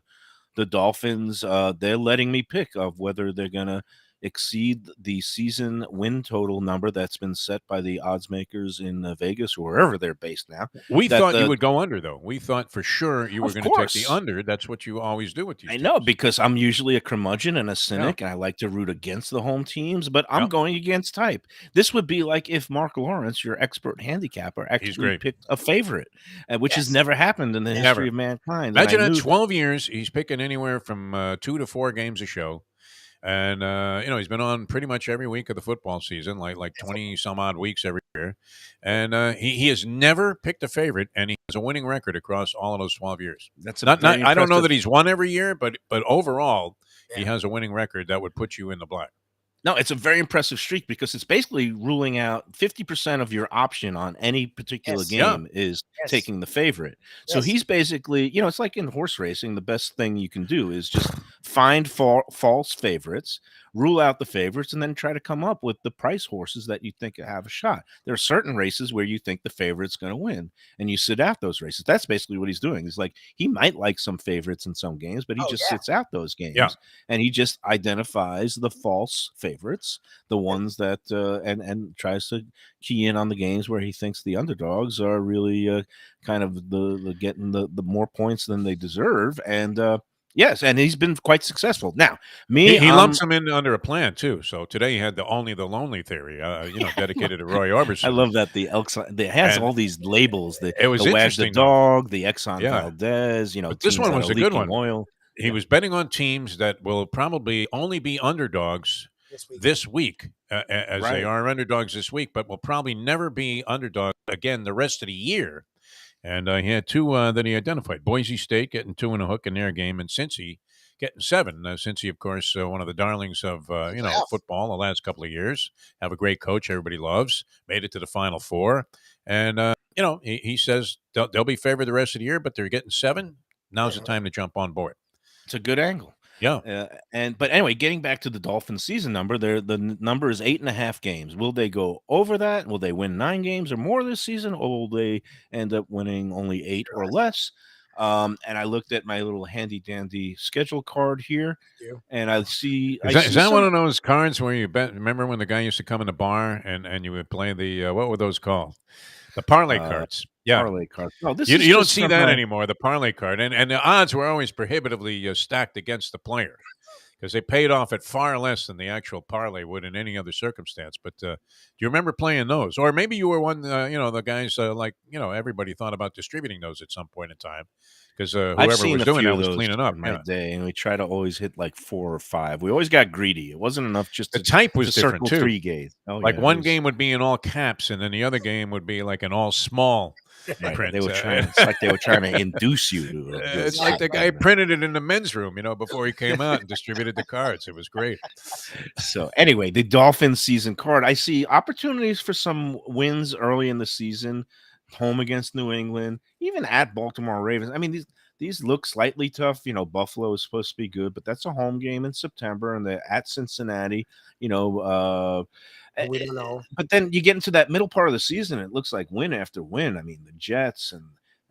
the Dolphins, they're letting me pick of whether they're going to exceed the season win total number that's been set by the odds makers in Vegas or wherever they're based now. we thought you would go under, though. We thought for sure you were Of going to take course. the under. That's what you always do with these I teams. know, because I'm usually a curmudgeon and a cynic, and I like to root against the home teams, but I'm going against type. This would be like if Mark Lawrence, your expert handicapper, actually picked a favorite, which has never happened in the history of mankind. Imagine that 12 years, he's picking anywhere from 2 to 4 games a show. And, he's been on pretty much every week of the football season, like 20 some odd weeks every year. And he has never picked a favorite, and he has a winning record across all of those 12 years. That's not I don't know that he's won every year, but overall, he has a winning record that would put you in the black. No, it's a very impressive streak because it's basically ruling out 50% of your option on any particular game is taking the favorite. So he's basically, it's like in horse racing, the best thing you can do is just find false favorites, rule out the favorites, and then try to come up with the price horses that you think have a shot. There are certain races where you think the favorite's going to win, and you sit out those races. That's basically what he's doing. He's like, he might like some favorites in some games, but he just sits out those games, and he just identifies the false favorites, the ones that and tries to key in on the games where he thinks the underdogs are really kind of the getting the more points than they deserve. And yes, and he's been quite successful. Now, he lumps them in under a plan too. So today he had the lonely theory, dedicated to Roy Orbison. I love that the Elxon has all these labels. It was the Wag interesting. The dog, the Exxon Valdez. But this one was a good one. Oil. He was betting on teams that will probably only be underdogs this week, as they are underdogs this week, but will probably never be underdogs again the rest of the year. And he had 2 that he identified: Boise State getting 2 and a hook in their game, and Cincy getting 7. Cincy, of course, one of the darlings of football the last couple of years. Have a great coach everybody loves. Made it to the Final Four, and he says they'll be favored the rest of the year, but they're getting 7. Now's the time to jump on board. It's a good angle. Yeah. But anyway, getting back to the Dolphins season number, the number is 8.5 games. Will they go over that? Will they win 9 games or more this season, or will they end up winning only 8 or less? And I looked at my little handy dandy schedule card here, and I see. Is that one of those cards where you bet? Remember when the guy used to come in the bar and you would play the what were those called? The parlay cards. Yeah. Parlay cards. No, you don't see that anymore, the parlay card. And the odds were always prohibitively stacked against the player because they paid off at far less than the actual parlay would in any other circumstance. But do you remember playing those? Or maybe you were one, the guys everybody thought about distributing those at some point in time because whoever was doing that was cleaning up. In my day, and we try to always hit like 4 or 5. We always got greedy. It wasn't enough just the type was to different too. 3 games. One game would be in all caps, and then the other game would be like in all small. Right. They were trying. It's like they were trying to induce you to. It's like the guy printed it in the men's room, before he came out and distributed the cards. It was great. So anyway, the Dolphins season card. I see opportunities for some wins early in the season, home against New England, even at Baltimore Ravens. I mean, these look slightly tough. Buffalo is supposed to be good, but that's a home game in September, and they're at Cincinnati. We don't know. But then you get into that middle part of the season, it looks like win after win. I mean, the Jets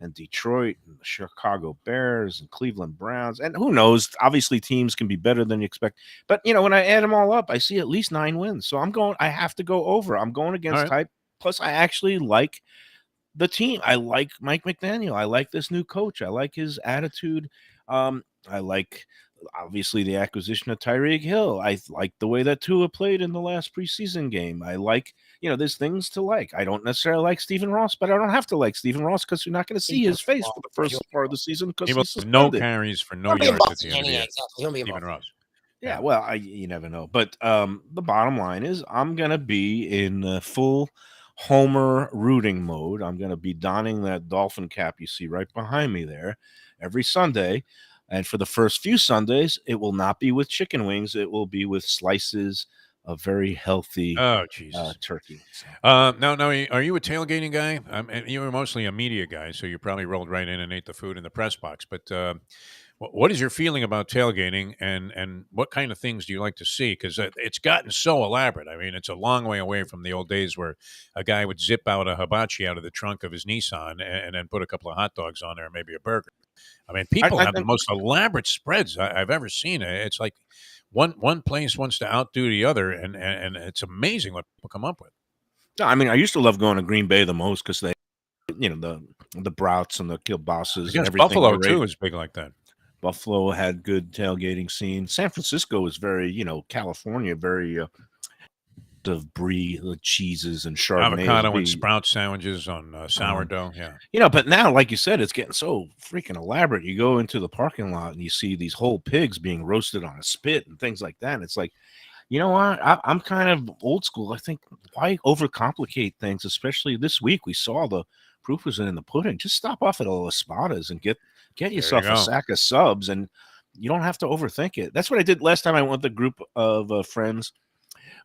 and Detroit and the Chicago Bears and Cleveland Browns. And who knows? Obviously, teams can be better than you expect. But, when I add them all up, I see at least 9 wins. So I have to go over. I'm going against type. Plus, I actually like the team. I like Mike McDaniel. I like this new coach. I like his attitude. I like obviously the acquisition of Tyreek Hill. I like the way that Tua played in the last preseason game. I like, there's things to like. I don't necessarily like Stephen Ross, but I don't have to like Stephen Ross because you're not going to see his face for the first part of the season because He will he's have no suspended. carries for no He'll be in yards at the Boston end of the anyway, year. exactly. He'll be in Stephen Boston. Ross. Yeah, well, you never know. But the bottom line is I'm going to be in full Homer rooting mode. I'm going to be donning that dolphin cap you see right behind me there every Sunday. And for the first few Sundays, it will not be with chicken wings. It will be with slices of very healthy Oh, Jesus. turkey. So, Now, are you a tailgating guy? You were mostly a media guy, so you probably rolled right in and ate the food in the press box. But what is your feeling about tailgating, and what kind of things do you like to see? Because it's gotten so elaborate. I mean, it's a long way away from the old days where a guy would zip out a hibachi out of the trunk of his Nissan and then put a couple of hot dogs on there and maybe a burger. I mean, people have the most elaborate spreads I've ever seen. It's like one place wants to outdo the other, and it's amazing what people come up with. no, I mean, I used to love going to Green Bay the most because they, the brats and the kielbasa's and everything. Buffalo too is big like that. Buffalo had good tailgating scene. San Francisco is very, California, very of brie, cheeses and Chardonnay. Avocado and sprout sandwiches on sourdough. But now, like you said, it's getting so freaking elaborate. You go into the parking lot and you see these whole pigs being roasted on a spit and things like that. And it's like, you know what? I'm kind of old school. I think, why overcomplicate things? Especially this week, we saw the proof was in the pudding. Just stop off at a Las Espadas and get yourself a sack of subs, and you don't have to overthink it. That's what I did last time I went with a group of friends.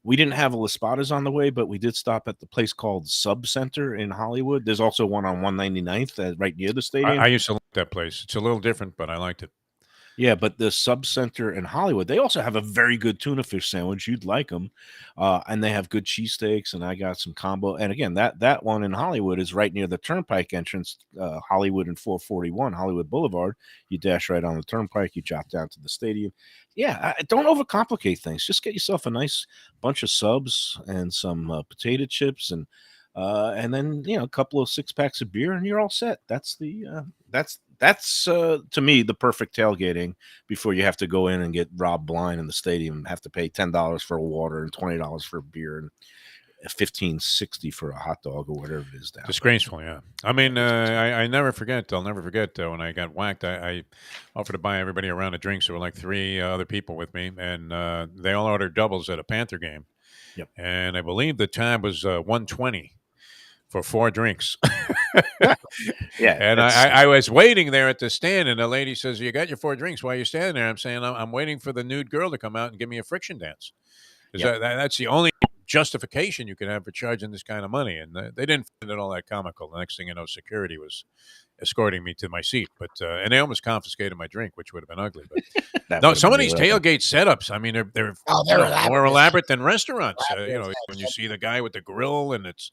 We didn't have a Las Espadas on the way, but we did stop at the place called Sub Center in Hollywood. There's also one on 199th right near the stadium. I used to like that place. It's a little different, but I liked it. Yeah, but the Sub Center in Hollywood, they also have a very good tuna fish sandwich. You'd like them. And they have good cheesesteaks, and I got some combo. And again, that one in Hollywood is right near the Turnpike entrance, Hollywood and 441, Hollywood Boulevard. You dash right on the Turnpike, you drop down to the stadium. Yeah, don't overcomplicate things. Just get yourself a nice bunch of subs and some potato chips, and then a couple of 6-packs of beer, and you're all set. That's to me the perfect tailgating before you have to go in and get robbed blind in the stadium and have to pay $10 for a water and $20 for a beer and $15.60 for a hot dog or whatever it is. Disgraceful, yeah. I mean, I never forget. I'll never forget when I got whacked. I offered to buy everybody a round of drinks. There were like 3 other people with me, and they all ordered doubles at a Panther game. Yep. And I believe the tab was $120 for 4 drinks. Yeah, and I was waiting there at the stand, and the lady says, "You got your 4 drinks. Why are you standing there?" I'm saying, "I'm waiting for the nude girl to come out and give me a friction dance." Yep. That's the only justification you can have for charging this kind of money. And they didn't find it all that comical. The next thing you know, security was escorting me to my seat, but and they almost confiscated my drink, which would have been ugly. But no, some of these tailgate setups, I mean, they're more elaborate than restaurants. When you see the guy with the grill and it's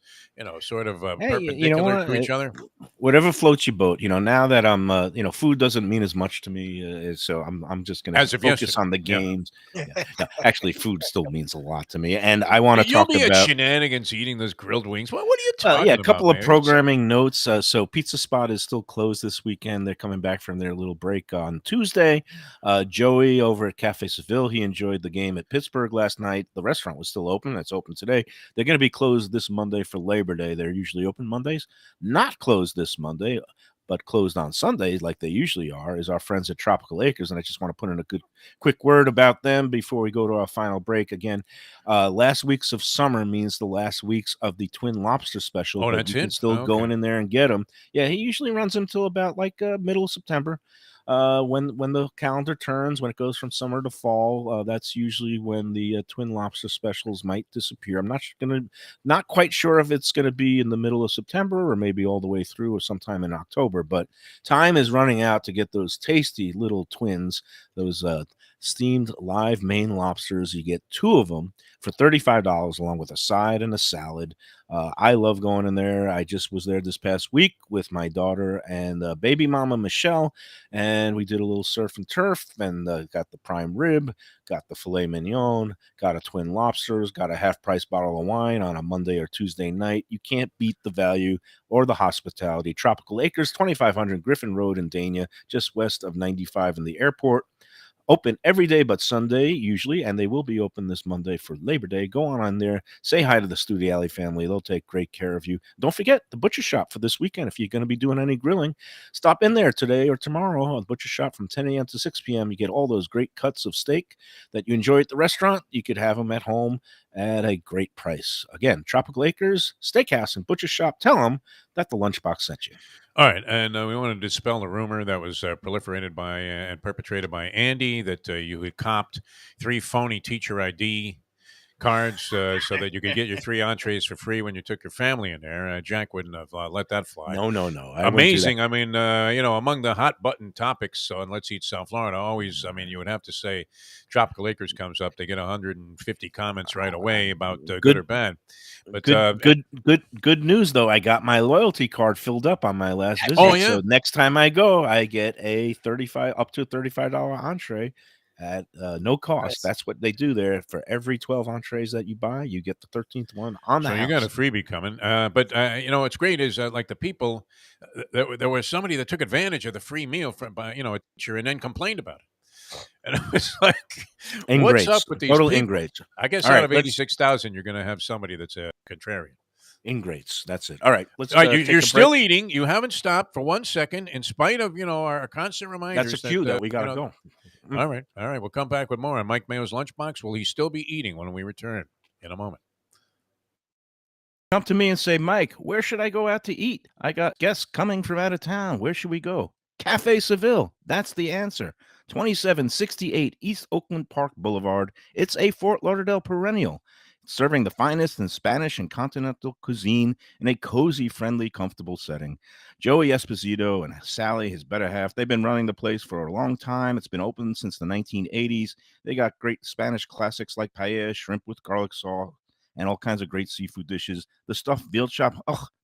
sort of perpendicular to each other. Whatever floats your boat. Now that I'm food doesn't mean as much to me, so I'm just going to focus on the games. Yeah. No, actually, food still means a lot to me, and I want to talk about at Shenanigans eating those grilled wings. What are you talking about? A couple of programming notes. So Pizza Spot is still closed this weekend. They're coming back from their little break on Tuesday. Joey over at Cafe Seville, he enjoyed the game at Pittsburgh last night. The restaurant was still open. It's open today. They're going to be closed this Monday for Labor Day. They're usually open Mondays. Not closed this Monday, but closed on Sundays like they usually are, is our friends at Tropical Acres. And I just want to put in a quick word about them before we go to our final break. Again, last weeks of summer means the last weeks of the Twin Lobster special. Oh, that's you can still go in there and get them. Yeah, he usually runs them till about middle of September. When the calendar turns, when it goes from summer to fall, that's usually when the Twin Lobster specials might disappear. I'm not quite sure if it's gonna be in the middle of September or maybe all the way through or sometime in October. But time is running out to get those tasty little twins, those steamed live Maine lobsters. You get 2 of them for $35 along with a side and a salad. I love going in there. I just was there this past week with my daughter and baby mama Michelle, and we did a little surf and turf and got the prime rib, got the filet mignon, got a twin lobsters, got a half-price bottle of wine on a Monday or Tuesday night. You can't beat the value or the hospitality. Tropical Acres, 2500 Griffin Road in Dania, just west of 95 in the airport. Open every day but Sunday, usually, and they will be open this Monday for Labor Day. Go on there, say hi to the Studio Alley family. They'll take great care of you. Don't forget the butcher shop for this weekend. If you're going to be doing any grilling, stop in there today or tomorrow on the butcher shop from 10 a.m. to 6 p.m. You get all those great cuts of steak that you enjoy at the restaurant. You could have them at home at a great price. Again, Tropical Acres, Steakhouse, and Butcher Shop. Tell them that the Lunchbox sent you. All right, and we want to dispel the rumor that was proliferated by and perpetrated by Andy that you had copped 3 phony teacher ID cards so that you could get your 3 entrees for free when you took your family in there. Jack wouldn't have let that fly. No. Amazing. I mean, among the hot button topics on Let's Eat South Florida, always, I mean, you would have to say Tropical Acres comes up. They get 150 comments right away about good or bad. But good news though. I got my loyalty card filled up on my last visit. Oh, yeah? So next time I go, I get a up to $35 entree at no cost. Nice. That's what they do there. For every 12 entrees that you buy, you get the 13th one on the So house. you got a freebie coming. But what's great is like the people, there was somebody that took advantage of the free meal from a teacher and then complained about it. And it was like, Ingrates. what's up with these Total people? ingrates. I guess All out right, of 86,000, you're going to have somebody that's a contrarian. Ingrates. That's it. All right. Let's. All right, take you're a still break. eating. You haven't stopped for 1 second, in spite of our constant reminders. That's a cue that we got to go. All right. We'll come back with more on Mike Mayo's Lunchbox. Will he still be eating when we return in a moment? Come to me and say, Mike, where should I go out to eat? I got guests coming from out of town. Where should we go? Cafe Seville. That's the answer. 2768 East Oakland Park Boulevard. It's a Fort Lauderdale perennial, serving the finest in Spanish and continental cuisine in a cozy, friendly, comfortable setting. Joey Esposito and Sally, his better half, they've been running the place for a long time. It's been open since the 1980s. They got great Spanish classics like paella, shrimp with garlic sauce, and all kinds of great seafood dishes. The stuffed veal chop,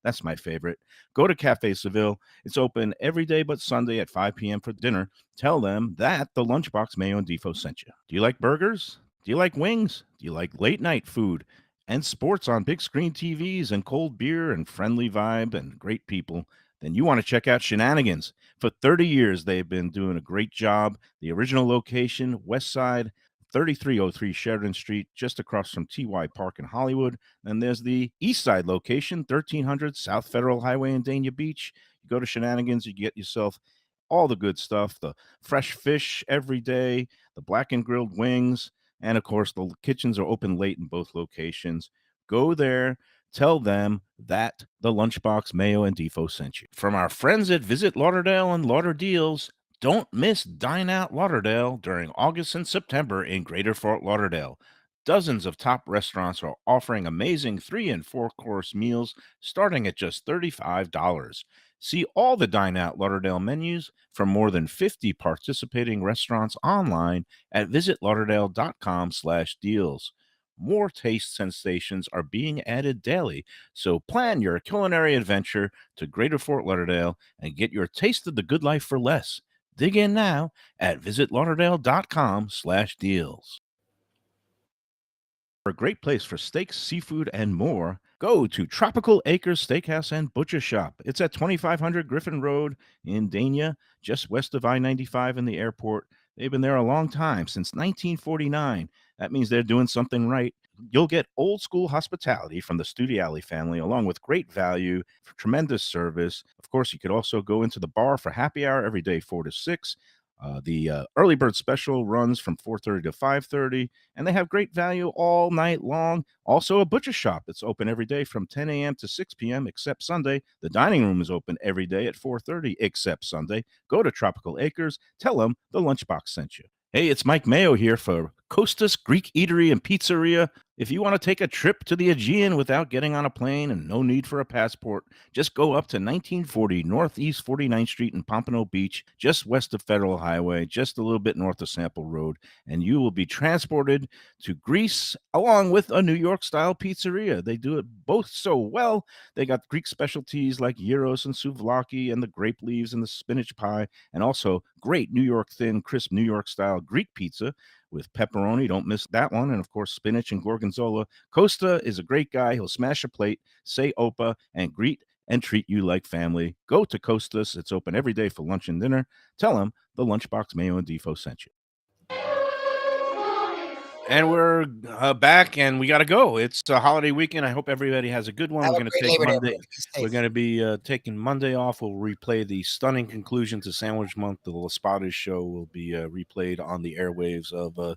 that's my favorite. Go to Cafe Seville. It's open every day but Sunday at 5 p.m. for dinner. Tell them that the Lunchbox Mayo and Defo sent you. Do you like burgers? Do you like wings? Do you like late night food and sports on big screen TVs and cold beer and friendly vibe and great people? Then you want to check out Shenanigans. For 30 years, they've been doing a great job. The original location, West Side, 3303 Sheridan Street, just across from TY Park in Hollywood. Then there's the East Side location, 1300 South Federal Highway in Dania Beach. You go to Shenanigans, you get yourself all the good stuff, the fresh fish every day, the blackened grilled wings, and of course, the kitchens are open late in both locations. Go there. Tell them that the Lunchbox Mayo and Defo sent you. From our friends at Visit Lauderdale and Lauder Deals, don't miss Dine Out Lauderdale during August and September in Greater Fort Lauderdale. Dozens of top restaurants are offering amazing 3- and 4-course meals starting at just $35. See all the Dine Out Lauderdale menus from more than 50 participating restaurants online at visitlauderdale.com/deals. More taste sensations are being added daily, so plan your culinary adventure to Greater Fort Lauderdale and get your taste of the good life for less. Dig in now at visitlauderdale.com/deals. For a great place for steaks, seafood, and more, go to Tropical Acres Steakhouse and Butcher Shop. It's at 2500 Griffin Road in Dania, just west of I-95 in the airport. They've been there a long time, since 1949. That means they're doing something right. You'll get old school hospitality from the Studio Alley family, along with great value, for tremendous service. Of course, you could also go into the bar for happy hour every day, 4 to 6. The early bird special runs from 4:30 to 5:30, and they have great value all night long. Also, a butcher shop that's open every day from 10 a.m. to 6 p.m. except Sunday. The dining room is open every day at 4:30 except Sunday. Go to Tropical Acres. Tell them the Lunchbox sent you. Hey, it's Mike Mayo here for Costas Greek Eatery and Pizzeria. If you want to take a trip to the Aegean without getting on a plane and no need for a passport, just go up to 1940 Northeast 49th Street in Pompano Beach, just west of Federal Highway, just a little bit north of Sample Road, and you will be transported to Greece along with a New York-style pizzeria. They do it both so well. They got Greek specialties like gyros and souvlaki and the grape leaves and the spinach pie, and also great New York thin, crisp New York-style Greek pizza with pepperoni. Don't miss that one. And of course, spinach and gorgonzola. Costa is a great guy. He'll smash a plate, say Opa, and greet and treat you like family. Go to Costa's. It's open every day for lunch and dinner. Tell him the Lunchbox Mayo and Defo sent you. And we're back, and we got to go. It's a holiday weekend. I hope everybody has a good one. Have We're a going to great take Labor Day, Monday. everyone. Be safe. We're going to be taking Monday off. We'll replay the stunning conclusion to Sandwich Month. The Las Espadas show will be replayed on the airwaves of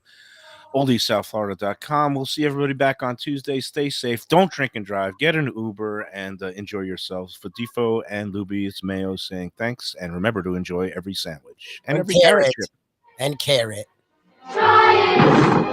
oldiesouthflorida.com. We'll see everybody back on Tuesday. Stay safe. Don't drink and drive. Get an Uber and enjoy yourselves. For Defo and Lubie, it's Mayo saying thanks. And remember to enjoy every sandwich and every carrot chip. And carrot. Try it.